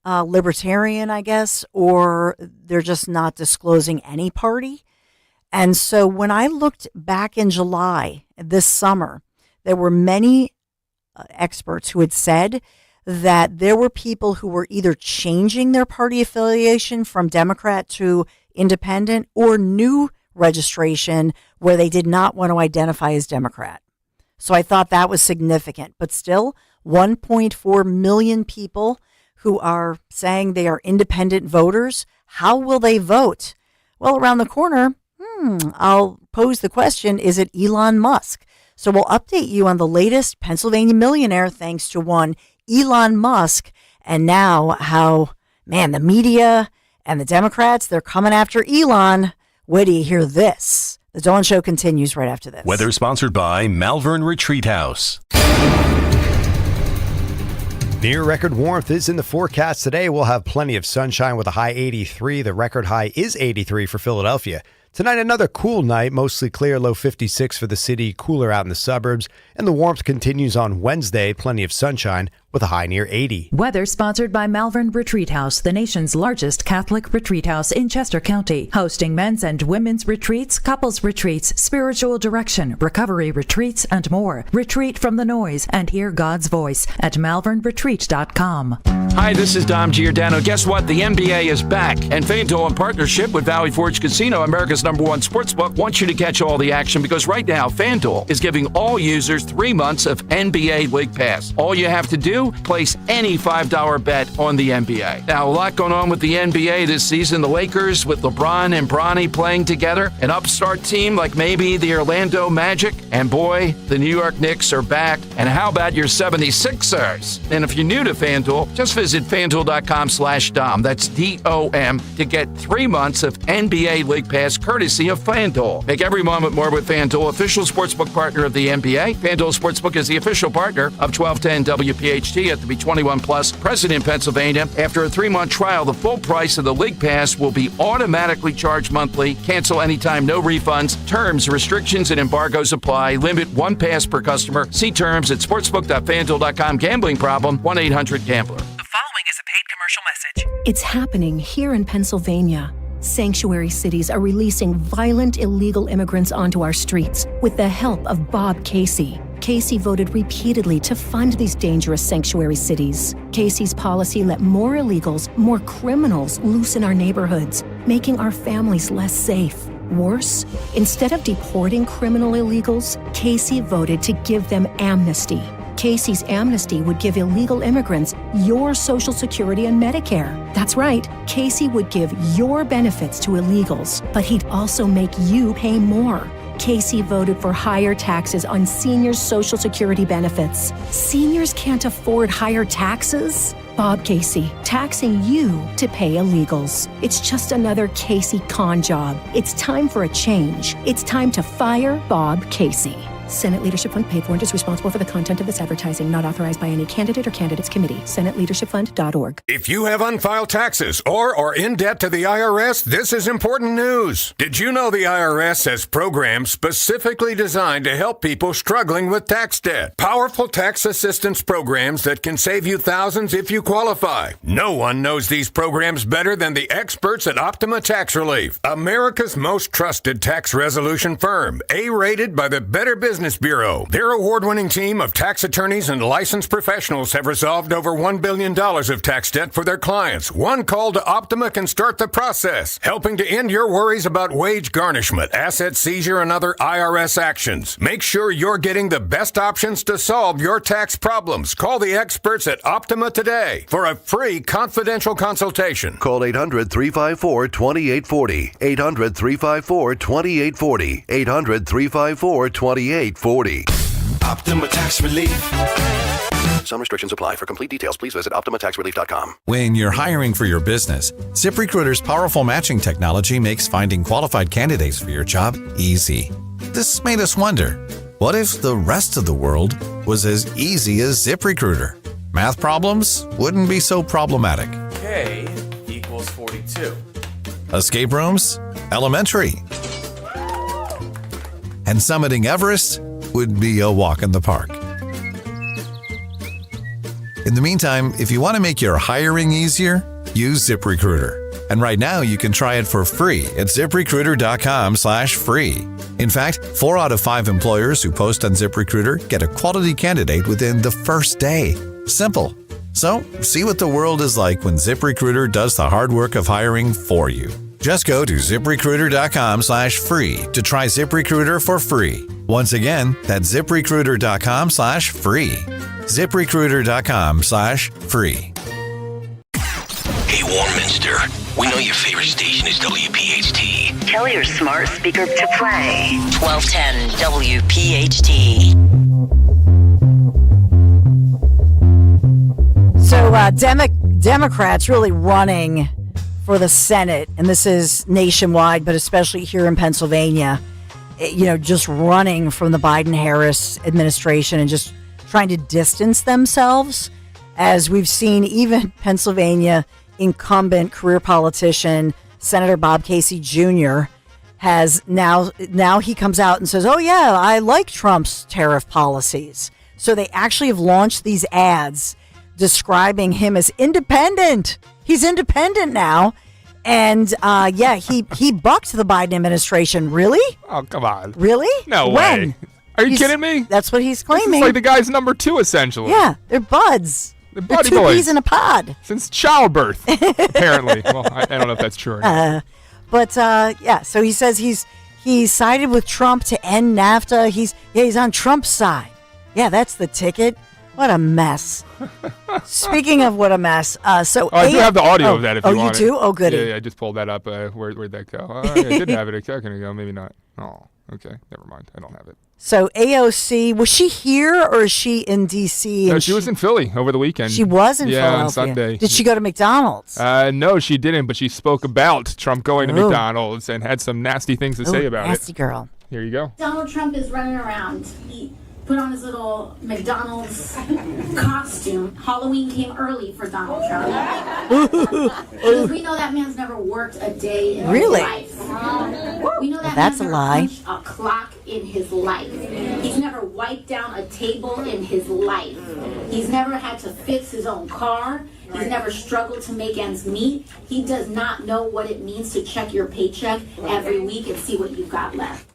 libertarian, I guess, or they're just not disclosing any party. And so when I looked back in July this summer, there were many experts who had said that there were people who were either changing their party affiliation from Democrat to independent, or new registration where they did not want to identify as Democrat. So I thought that was significant. But still, 1.4 million people who are saying they are independent voters. How will they vote? Well, around the corner, I'll pose the question, is it Elon Musk? So we'll update you on the latest Pennsylvania millionaire, thanks to one Elon Musk, and now how, the media and the Democrats, they're coming after Elon. Wait till you hear this. The Dawn Show continues right after this. Weather sponsored by Malvern Retreat House. Near record warmth is in the forecast today. We'll have plenty of sunshine with a high 83. The record high is 83 for Philadelphia. Tonight, another cool night, mostly clear, low 56 for the city, cooler out in the suburbs. And the warmth continues on Wednesday, plenty of sunshine. with a high near 80. Weather sponsored by Malvern Retreat House, the nation's largest Catholic retreat house in Chester County, hosting men's and women's retreats, couples retreats, spiritual direction, recovery retreats, and more. Retreat from the noise and hear God's voice at malvernretreat.com. Hi, this is Dom Giordano. Guess what? The NBA is back, and FanDuel, in partnership with Valley Forge Casino, America's #1 sportsbook, wants you to catch all the action because right now FanDuel is giving all users 3 months of NBA League Pass. All you have to do, place any $5 bet on the NBA. Now, a lot going on with the NBA this season. The Lakers with LeBron and Bronny playing together, an upstart team like maybe the Orlando Magic, and boy, the New York Knicks are back. And how about your 76ers? And if you're new to FanDuel, just visit FanDuel.com/Dom. That's DOM to get 3 months of NBA League Pass courtesy of FanDuel. Make every moment more with FanDuel, official sportsbook partner of the NBA. FanDuel Sportsbook is the official partner of 1210 WPHT. Have to be 21 plus, present in Pennsylvania. After a 3-month trial, the full price of the League Pass will be automatically charged monthly. Cancel anytime, no refunds. Terms, restrictions, and embargoes apply. Limit 1 pass per customer. See terms at sportsbook.fanduel.com. Gambling problem, 1-800-GAMBLER. The following is a paid commercial message. It's happening here in Pennsylvania. Sanctuary cities are releasing violent illegal immigrants onto our streets with the help of Bob Casey. Casey voted repeatedly to fund these dangerous sanctuary cities. Casey's policy let more illegals, more criminals loose in our neighborhoods, making our families less safe. Worse, instead of deporting criminal illegals, Casey voted to give them amnesty. Casey's amnesty would give illegal immigrants your Social Security and Medicare. That's right, Casey would give your benefits to illegals, but he'd also make you pay more. Casey voted for higher taxes on seniors' Social Security benefits. Seniors can't afford higher taxes? Bob Casey, taxing you to pay illegals. It's just another Casey con job. It's time for a change. It's time to fire Bob Casey. Senate Leadership Fund paid for and is responsible for the content of this advertising, not authorized by any candidate or candidates committee. SenateLeadershipFund.org. If you have unfiled taxes or are in debt to the IRS, this is important news. Did you know the IRS has programs specifically designed to help people struggling with tax debt? Powerful tax assistance programs that can save you thousands if you qualify. No one knows these programs better than the experts at Optima Tax Relief, America's most trusted tax resolution firm, A-rated by the Better Business Bureau. Their award-winning team of tax attorneys and licensed professionals have resolved over $1 billion of tax debt for their clients. One call to Optima can start the process, helping to end your worries about wage garnishment, asset seizure, and other IRS actions. Make sure you're getting the best options to solve your tax problems. Call the experts at Optima today for a free confidential consultation. Call 800-354-2840. 800-354-2840. 800-354-2840. Optima Tax Relief. Some restrictions apply. For complete details, please visit OptimaTaxRelief.com. When you're hiring for your business, ZipRecruiter's powerful matching technology makes finding qualified candidates for your job easy. This made us wonder, what if the rest of the world was as easy as ZipRecruiter? Math problems wouldn't be so problematic. K equals 42. Escape rooms? Elementary. And summiting Everest would be a walk in the park. In the meantime, if you want to make your hiring easier, use ZipRecruiter. And right now you can try it for free at ZipRecruiter.com/free. In fact, 4 out of 5 employers who post on ZipRecruiter get a quality candidate within the first day. Simple. So, see what the world is like when ZipRecruiter does the hard work of hiring for you. Just go to ZipRecruiter.com/free to try ZipRecruiter for free. Once again, that's ZipRecruiter.com/free. ZipRecruiter.com/free. Hey, Warminster, we know your favorite station is WPHT. Tell your smart speaker to play 1210 WPHT. So Democrats really running for the Senate, and this is nationwide, but especially here in Pennsylvania, just running from the Biden-Harris administration and just trying to distance themselves, as we've seen even Pennsylvania incumbent career politician Senator Bob Casey Jr. has now he comes out and says, oh yeah, I like Trump's tariff policies. So they actually have launched these ads describing him as independent. He's independent now. And he bucked the Biden administration. Really? Oh, come on. Really? No when? way. Are you kidding me? That's what he's claiming. This is like the guy's number 2, essentially. Yeah, they're buds. They're They're buddy two boys. peas in a pod. Since childbirth, apparently. Well, I don't know if that's true or not. So he says he sided with Trump to end NAFTA. He's on Trump's side. Yeah, that's the ticket. What a mess. Speaking of what a mess, I do have the audio of that if you want you do? Oh, goody. Yeah, I just pulled that up. Where'd that go? I did have it a second ago. Maybe not. Oh, okay. Never mind. I don't have it. So AOC, was she here or is she in D.C.? No, she was in Philly over the weekend. She was in Philadelphia. on Sunday. Did she go to McDonald's? No, she didn't, but she spoke about Trump going to McDonald's and had some nasty things to say about nasty it. girl. Here you go. Donald Trump is running around. He put on his little McDonald's costume. Halloween came early for Donald Trump. Because we know that man's never worked a day in his life. We know that that's man's a lie. never punched a clock in his life. He's never wiped down a table in his life. He's never had to fix his own car. He's never struggled to make ends meet. He does not know what it means to check your paycheck every week and see what you've got left.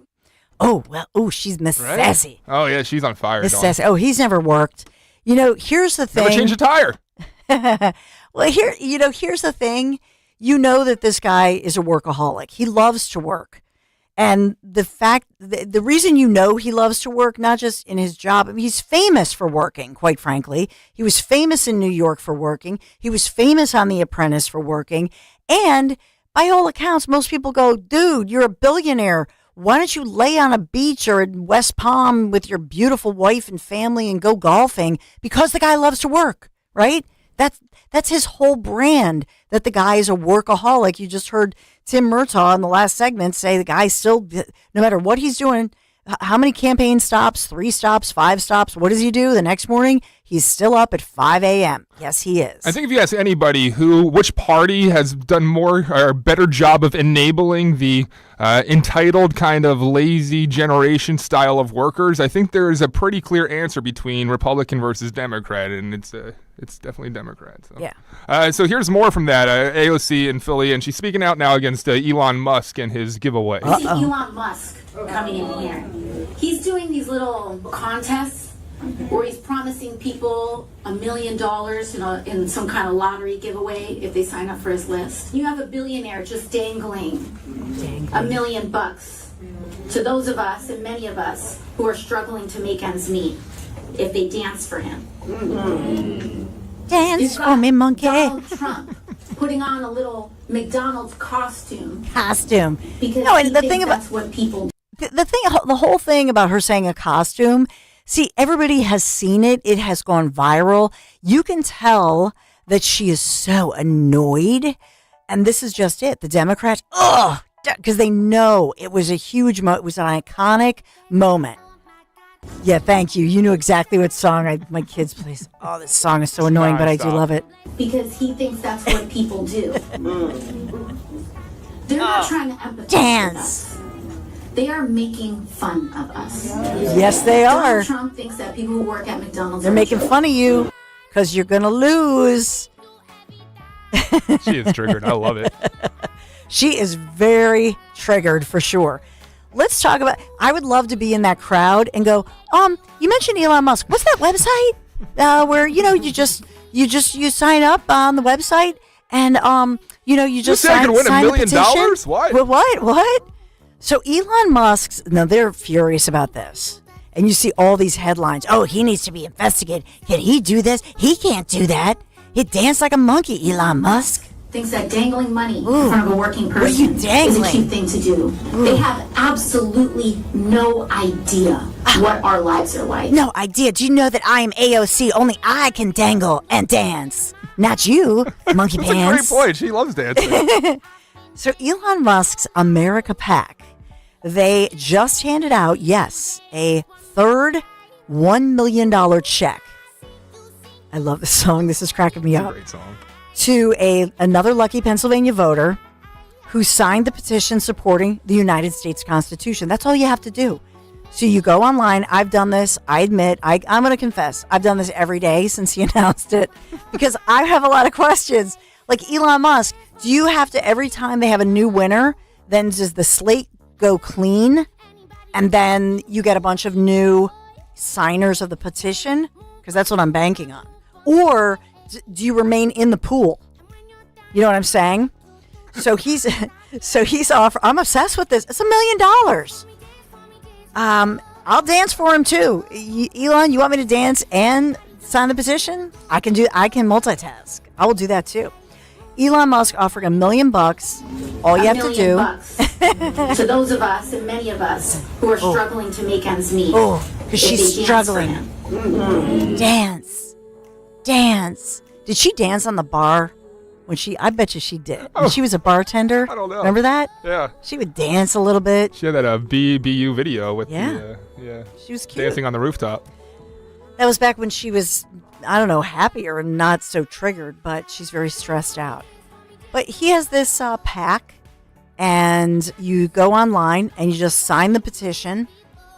Oh, well, she's Miss Sassy. Oh, yeah, she's on fire. Miss Sassy. Oh, he's never worked. Here's the thing. Never changed a tire. Well, here's the thing. You know that this guy is a workaholic. He loves to work. And the reason you know he loves to work, not just in his job, he's famous for working, quite frankly. He was famous in New York for working. He was famous on The Apprentice for working. And by all accounts, most people go, dude, you're a billionaire. Why don't you lay on a beach or in West Palm with your beautiful wife and family and go golfing? Because the guy loves to work, right? That's his whole brand, that the guy is a workaholic. You just heard Tim Murtaugh in the last segment say the guy still, no matter what he's doing, how many campaign stops, 3 stops, 5 stops, what does he do? The next morning, he's still up at 5 a.m. Yes, he is. I think if you ask anybody which party has done more or a better job of enabling the entitled kind of lazy generation style of workers, I think there is a pretty clear answer between Republican versus Democrat, and it's definitely Democrat. So. Yeah. So here's more from that AOC in Philly, and she's speaking out now against Elon Musk and his giveaway. You see Elon Musk coming in here. He's doing these little contests where he's promising people $1 million in some kind of lottery giveaway if they sign up for his list. You have a billionaire just dangling $1 million to those of us, and many of us, who are struggling to make ends meet if they dance for him. Dance for me, monkey. Donald Trump putting on a little McDonald's costume. Because and the thing about that's what people do. The whole thing about her saying a costume, see, everybody has seen it. It has gone viral. You can tell that she is so annoyed. And this is just it. The Democrats, because they know it was a huge moment. It was an iconic moment. Yeah, thank you. You knew exactly what song my kids play. Oh, this song is so annoying, but I do love it. Because he thinks that's what people do. They're not trying to empathize dance. With us. They are making fun of us. Yes, they are. Donald Trump thinks that people who work at McDonald's They're making fun of you because you're going to lose. She is triggered. I love it. She is very triggered for sure. Let's talk about, I would love to be in that crowd and go, you mentioned Elon Musk. What's that website where, you sign up on the website and, you just sign win $1 million? petition? What? What? So Elon Musk's, now they're furious about this. And you see all these headlines. Oh, he needs to be investigated. Can he do this? He can't do that. He danced like a monkey, Elon Musk. Thinks that dangling money in front of a working person is a cute thing to do. They have absolutely no idea what our lives are like. No idea. Do you know that I am AOC? Only I can dangle and dance. Not you, monkey That's pants. a great point. She loves dancing. So Elon Musk's America PAC, they just handed out, a third $1 million check. I love this song. This is cracking me up. Great song. To another lucky Pennsylvania voter who signed the petition supporting the United States Constitution. That's all you have to do. So you go online. I've done this. I admit, I'm going to confess, I've done this every day since he announced it because I have a lot of questions. Like Elon Musk, do you have to, every time they have a new winner, then does the slate go clean? And then you get a bunch of new signers of the petition? Because that's what I'm banking on. Or do you remain in the pool? You know what I'm saying? So he's off. I'm obsessed with this. It's $1 million. I'll dance for him too. Elon, you want me to dance and sign the petition? I can multitask. I will do that too. Elon Musk offering $1 million. All you have to do. To those of us and many of us who are struggling to make ends meet. Oh, because she's struggling. Dance. Did she dance on the bar? I bet you she did. When she was a bartender. I don't know. Remember that? Yeah. She would dance a little bit. She had that BU video with She was cute. dancing on the rooftop. That was back when she was, I don't know, happier and not so triggered, but she's very stressed out. But he has this pack, and you go online and you just sign the petition.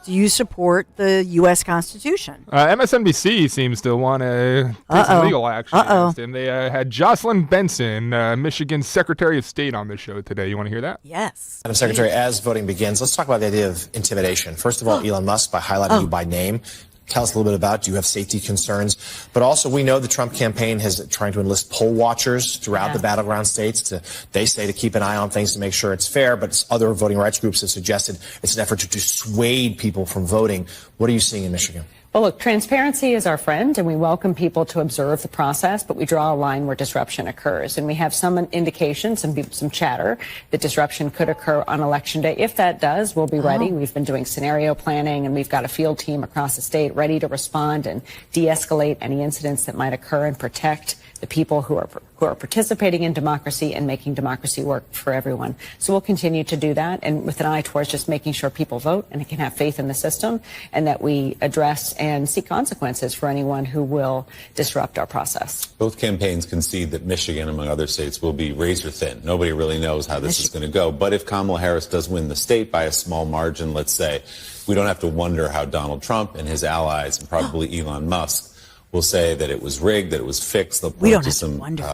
Do you support the U.S. Constitution? MSNBC seems to want to take some legal action against him. They had Jocelyn Benson, Michigan's Secretary of State, on this show today. You want to hear that? Yes. Madam Secretary, as voting begins, let's talk about the idea of intimidation. First of all, Elon Musk, by highlighting you by name, tell us a little bit about, do you have safety concerns? But also, we know the Trump campaign is trying to enlist poll watchers throughout the battleground states they say to keep an eye on things to make sure it's fair, but other voting rights groups have suggested it's an effort to dissuade people from voting. What are you seeing in Michigan? Well, look, transparency is our friend, and we welcome people to observe the process, but we draw a line where disruption occurs. And we have some indication, some chatter, that disruption could occur on Election Day. If that does, we'll be ready. We've been doing scenario planning, and we've got a field team across the state ready to respond and de-escalate any incidents that might occur and protect the people who are participating in democracy and making democracy work for everyone. So we'll continue to do that, and with an eye towards just making sure people vote and can have faith in the system, and that we address and seek consequences for anyone who will disrupt our process. Both campaigns concede that Michigan, among other states, will be razor thin. Nobody really knows how this is going to go. But if Kamala Harris does win the state by a small margin, let's say, we don't have to wonder how Donald Trump and his allies, and probably Elon Musk, will say that it was rigged, that it was fixed. We don't have to wonder.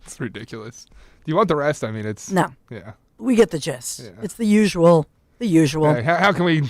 It's ridiculous. Do you want the rest? I mean, it's... No. Yeah. We get the gist. Yeah. It's the usual. How can we,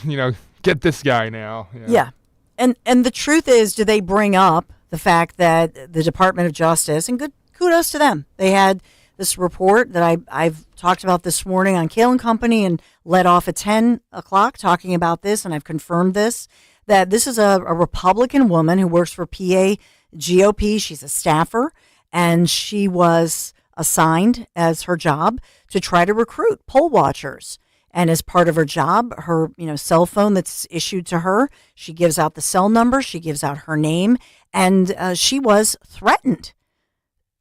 get this guy now? Yeah. And the truth is, do they bring up the fact that the Department of Justice, and good kudos to them, they had this report that I've talked about this morning on Kale and Company and led off at 10 o'clock talking about this, and I've confirmed this, that this is a Republican woman who works for PA GOP. She's a staffer, and she was assigned as her job to try to recruit poll watchers. And as part of her job, her cell phone that's issued to her, she gives out the cell number, she gives out her name, and she was threatened.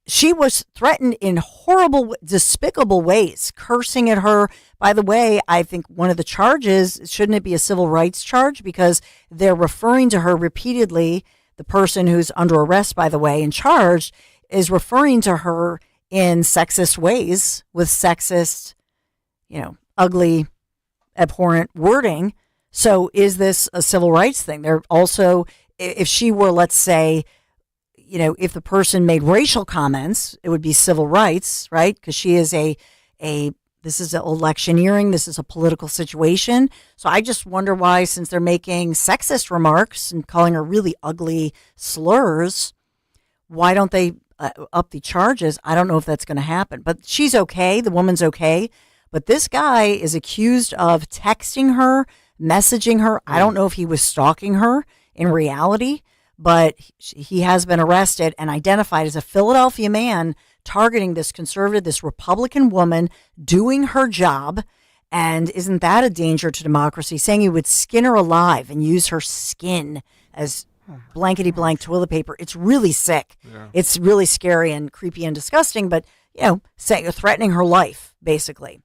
She was threatened in horrible, despicable ways, cursing at her. By the way, I think one of the charges, shouldn't it be a civil rights charge? Because they're referring to her repeatedly. The person who's under arrest, by the way, and charged, is referring to her in sexist ways with sexist, ugly, abhorrent wording. So is this a civil rights thing? They're also, if she were, let's say, if the person made racial comments, it would be civil rights, right? Because she is this is electioneering. This is a political situation. So I just wonder why, since they're making sexist remarks and calling her really ugly slurs, why don't they up the charges? I don't know if that's going to happen. But she's okay. The woman's okay. But this guy is accused of texting her, messaging her. I don't know if he was stalking her in reality, but he has been arrested and identified as a Philadelphia man targeting this conservative, this Republican woman doing her job. And isn't that a danger to democracy? Saying he would skin her alive and use her skin as blankety blank toilet paper. It's really sick. Yeah. It's really scary and creepy and disgusting, but threatening her life, basically.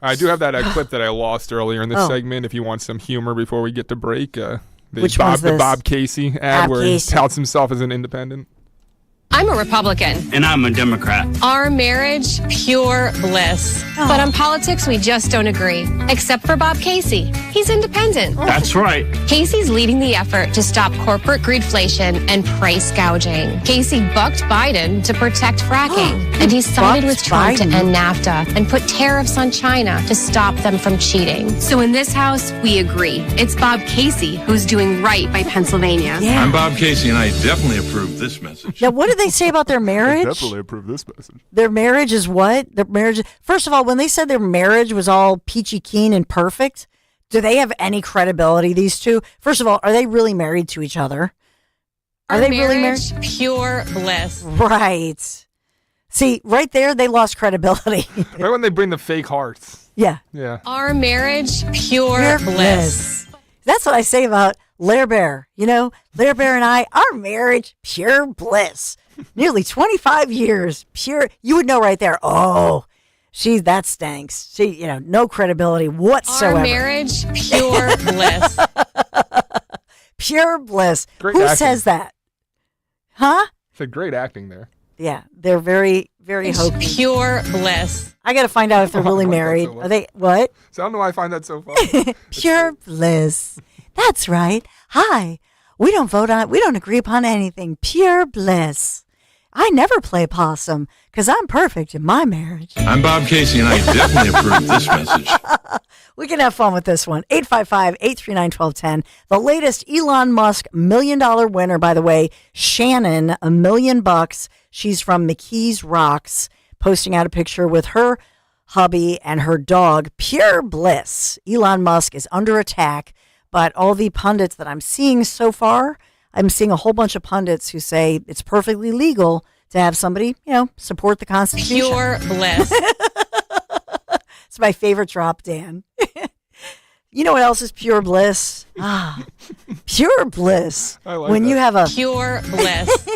I do have that clip that I lost earlier in this segment. If you want some humor before we get to break, the Bob Casey ad where he touts himself as an independent. I'm a Republican. And I'm a Democrat. Our marriage, pure bliss. But on politics, we just don't agree. Except for Bob Casey. He's independent. That's right. Casey's leading the effort to stop corporate greedflation and price gouging. Casey bucked Biden to protect fracking. And he sided with Trump to end NAFTA and put tariffs on China to stop them from cheating. So in this House, we agree. It's Bob Casey who's doing right by Pennsylvania. Yeah. I'm Bob Casey, and I definitely approve this message. Now, what did they say about their marriage? Definitely approve this message. Their marriage is what? Their marriage. First of all, when they said their marriage was all peachy keen and perfect, do they have any credibility, these two? First of all, are they really married to each other? Are they really married? Pure bliss. Right. See, right there, they lost credibility. Right when they bring the fake hearts. Yeah. Yeah. Our marriage, pure bliss. That's what I say about Lair Bear. You know, Lair Bear and I, our marriage, pure bliss. Nearly 25 years, pure. You would know right there. Oh, that stinks. She, no credibility whatsoever. Our marriage, pure bliss. Pure bliss. Great Who acting. says that? Huh? It's a great acting there. Yeah, they're very, very hokey. Pure bliss. I got to find out if they're really I like that married. so much. Are they, what? So I don't know why I find that so funny. Pure bliss. That's right. Hi. We don't agree upon anything. Pure bliss. I never play possum because I'm perfect in my marriage. I'm Bob Casey, and I definitely approve this message. We can have fun with this one. 855-839-1210. The latest Elon Musk $1 million winner, by the way, Shannon, $1 million. She's from McKees Rocks, posting out a picture with her hubby and her dog. Pure bliss. Elon Musk is under attack, but all the pundits that I'm seeing so far, I'm seeing a whole bunch of pundits who say it's perfectly legal to have somebody, support the Constitution. Pure bliss. It's my favorite drop, Dan. You know what else is pure bliss? Pure bliss. I like when that. you have a pure bliss.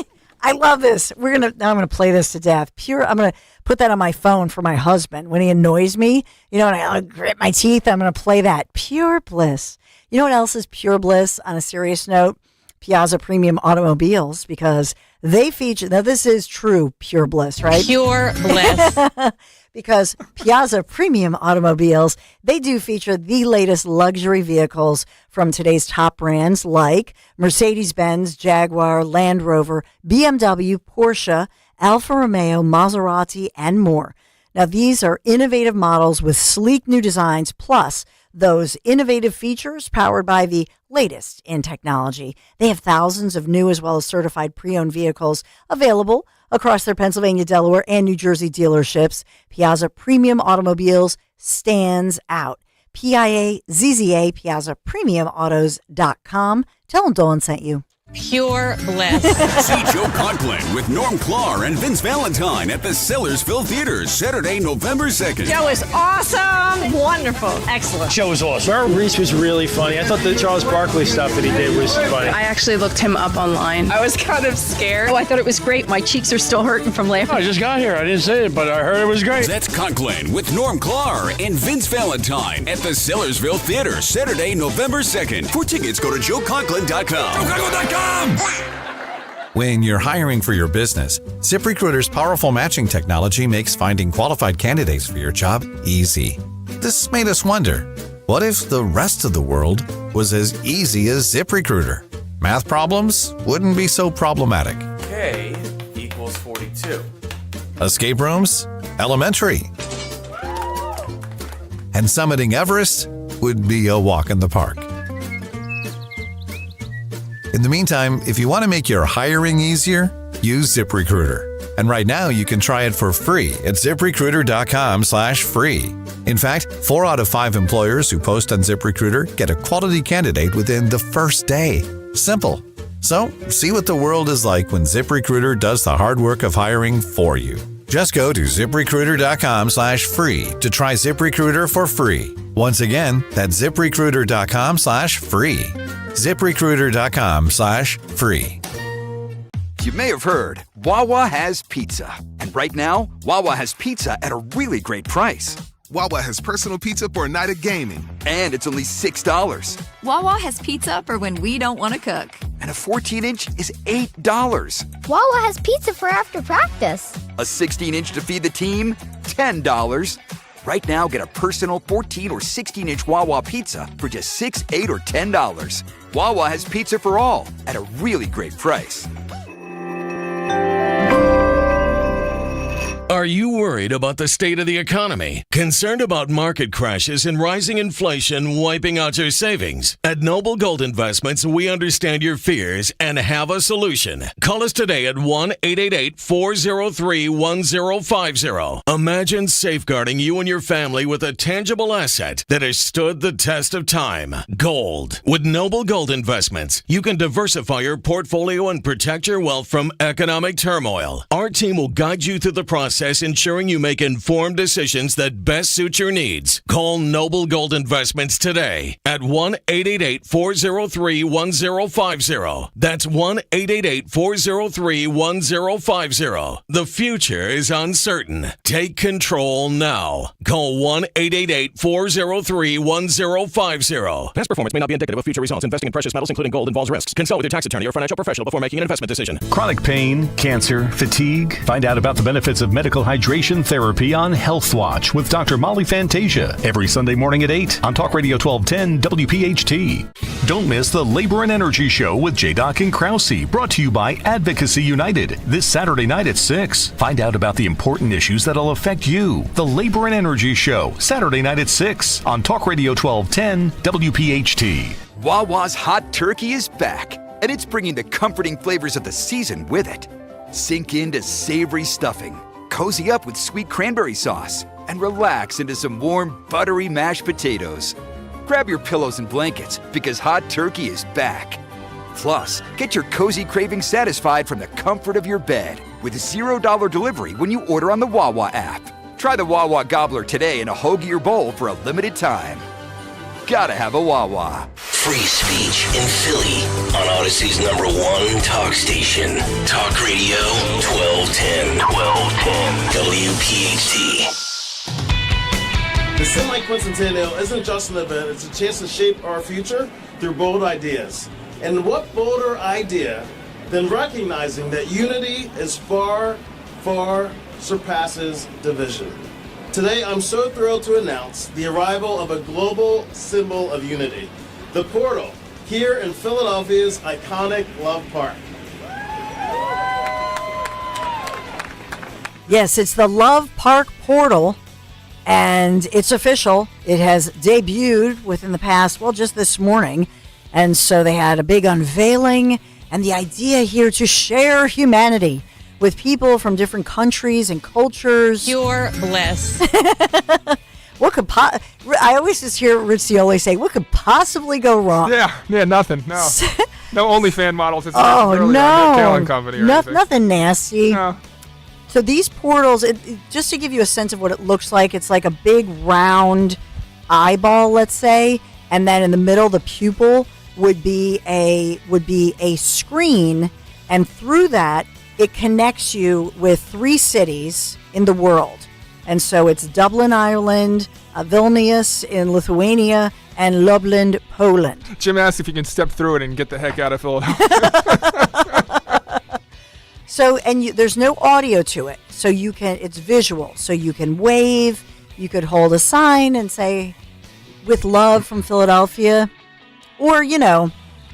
I love this. I'm gonna play this to death. I'm gonna put that on my phone for my husband when he annoys me. And I grit my teeth. I'm gonna play that. Pure bliss. You know what else is pure bliss? On a serious note, Piazza Premium Automobiles, because they feature. Now this is true pure bliss, right? Pure bliss. Because Piazza Premium Automobiles, they do feature the latest luxury vehicles from today's top brands like Mercedes-Benz, Jaguar, Land Rover, BMW, Porsche, Alfa Romeo, Maserati, and more. Now, these are innovative models with sleek new designs, plus those innovative features powered by the latest in technology. They have thousands of new as well as certified pre-owned vehicles available across their Pennsylvania, Delaware, and New Jersey dealerships. Piazza Premium Automobiles stands out. PIAZZA, PiazzaPremiumAutos.com. Tell them Dolan sent you. Pure bliss. See Joe Conklin with Norm Clark and Vince Valentine at the Sellersville Theater, Saturday, November 2nd. Joe is awesome. Wonderful. Excellent. Joe was awesome. Merrill Reese was really funny. I thought the Charles Barkley stuff that he did was funny. I actually looked him up online. I was kind of scared. Oh, I thought it was great. My cheeks are still hurting from laughing. I just got here. I didn't say it, but I heard it was great. That's Conklin with Norm Clark and Vince Valentine at the Sellersville Theater, Saturday, November 2nd. For tickets, go to joeconklin.com. JoeConklin.com! When you're hiring for your business, ZipRecruiter's powerful matching technology makes finding qualified candidates for your job easy. This made us wonder, what if the rest of the world was as easy as ZipRecruiter? Math problems wouldn't be so problematic. K equals 42. Escape rooms? Elementary. And summiting Everest would be a walk in the park. In the meantime, if you want to make your hiring easier, use ZipRecruiter. And right now, you can try it for free at ZipRecruiter.com/free. In fact, 4 out of 5 employers who post on ZipRecruiter get a quality candidate within the first day. Simple. So, see what the world is like when ZipRecruiter does the hard work of hiring for you. Just go to ZipRecruiter.com/free to try ZipRecruiter for free. Once again, that's ZipRecruiter.com/free. ZipRecruiter.com/free. You may have heard, Wawa has pizza. And right now, Wawa has pizza at a really great price. Wawa has personal pizza for a night of gaming. And it's only $6. Wawa has pizza for when we don't want to cook. And a 14-inch is $8. Wawa has pizza for after practice. A 16-inch to feed the team, $10. Right now, get a personal 14 or 16-inch Wawa pizza for just $6, $8, or $10. Wawa has pizza for all at a really great price. Are you worried about the state of the economy? Concerned about market crashes and rising inflation wiping out your savings? At Noble Gold Investments, we understand your fears and have a solution. Call us today at 1-888-403-1050. Imagine safeguarding you and your family with a tangible asset that has stood the test of time. Gold. With Noble Gold Investments, you can diversify your portfolio and protect your wealth from economic turmoil. Our team will guide you through the process, ensuring you make informed decisions that best suit your needs. Call Noble Gold Investments today at 1-888-403-1050. That's 1-888-403-1050. The future is uncertain. Take control now. Call 1-888-403-1050. Past performance may not be indicative of future results. Investing in precious metals, including gold, involves risks. Consult with your tax attorney or financial professional before making an investment decision. Chronic pain, cancer, fatigue. Find out about the benefits of medical hydration therapy on Health Watch with Dr. Molly Fantasia every Sunday morning at 8 on Talk Radio 1210 WPHT. Don't miss the Labor and Energy Show with J-Doc and Krause, brought to you by Advocacy United, this Saturday night at 6. Find out about the important issues that'll affect you. The Labor and Energy Show, Saturday night at 6 on Talk Radio 1210 WPHT. Wawa's hot turkey is back, and it's bringing the comforting flavors of the season with it. Sink into savory stuffing, cozy up with sweet cranberry sauce, and relax into some warm, buttery mashed potatoes. Grab your pillows and blankets because hot turkey is back. Plus, get your cozy cravings satisfied from the comfort of your bed with $0 delivery when you order on the Wawa app. Try the Wawa Gobbler today in a hoagie or bowl for a limited time. Gotta have a Wawa. Free speech in Philly on Odyssey's #1 talk station. Talk Radio 1210. WPHT. The Semi-Quincentennial isn't just an event, it's a chance to shape our future through bold ideas. And what bolder idea than recognizing that unity is far, far surpasses division. Today, I'm so thrilled to announce the arrival of a global symbol of unity, the Portal, here in Philadelphia's iconic Love Park. Yes, it's the Love Park Portal, and it's official. It has debuted within the past, well, just this morning. And so they had a big unveiling, and the idea here to share humanity with people from different countries and cultures. Pure bliss. What could I always just hear Riccioli say, what could possibly go wrong? Yeah, nothing. No. No OnlyFans models. It's no. talent company or anything. Nothing nasty. No. So these portals, just to give you a sense of what it looks like, it's like a big round eyeball, let's say, and then in the middle, the pupil would be a screen, and through that, it connects you with 3 cities in the world. And so it's Dublin, Ireland, Vilnius in Lithuania, and Lublin, Poland. Jim asked if you can step through it and get the heck out of Philadelphia. So, and there's no audio to it. So it's visual. So you can wave, you could hold a sign and say, with love from Philadelphia. Or,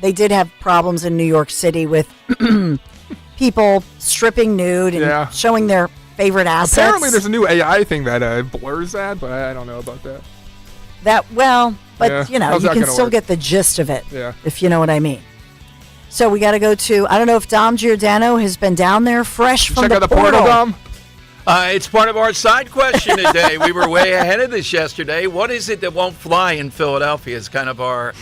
they did have problems in New York City with people stripping nude and showing their favorite assets. Apparently there's a new AI thing that blurs that, but I don't know about that. You can still get the gist of it, if you know what I mean. So we got to go to, I don't know if Dom Giordano has been down there fresh from the portal. Dom? It's part of our side question today. We were way ahead of this yesterday. What is it that won't fly in Philadelphia? Is kind of our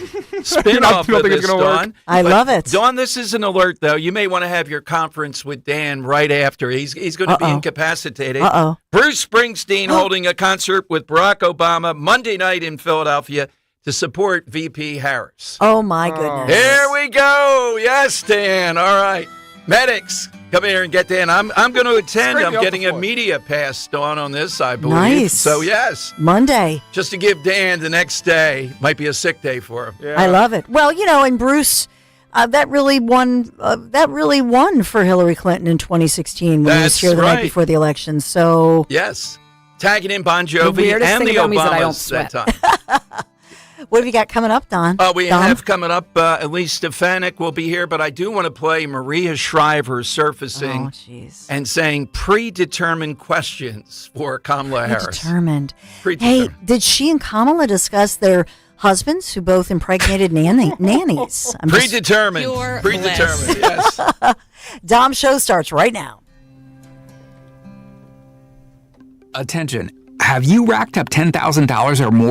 spin-off of this, Dawn. I love it. Dawn, this is an alert, though. You may want to have your conference with Dan right after. He's going to be incapacitated. Bruce Springsteen holding a concert with Barack Obama Monday night in Philadelphia to support VP Harris. Oh, my goodness. Here we go. Yes, Dan. All right. Medics, come here and get Dan. I'm going to attend. Scrape I'm me off getting the a floor. media pass on this, I believe. Nice. So, yes. Monday. Just to give Dan the next day. Might be a sick day for him. I love it. Well, and Bruce, that really won for Hillary Clinton in 2016 when he was here the night before the election. So yes, tagging in Bon The Jovi weirdest and thing the about me is that I don't Obamas that sweat. time. what have you got coming up, Don? We Don? have coming up, Elise Stefanik will be here, but I do want to play Maria Shriver surfacing and saying predetermined questions for Kamala Harris. Predetermined. Hey, Predetermined. did she and Kamala discuss their husbands who both impregnated nannies? Predetermined. Predetermined, yes. Dom show starts right now. Attention. Have you racked up $10,000 or more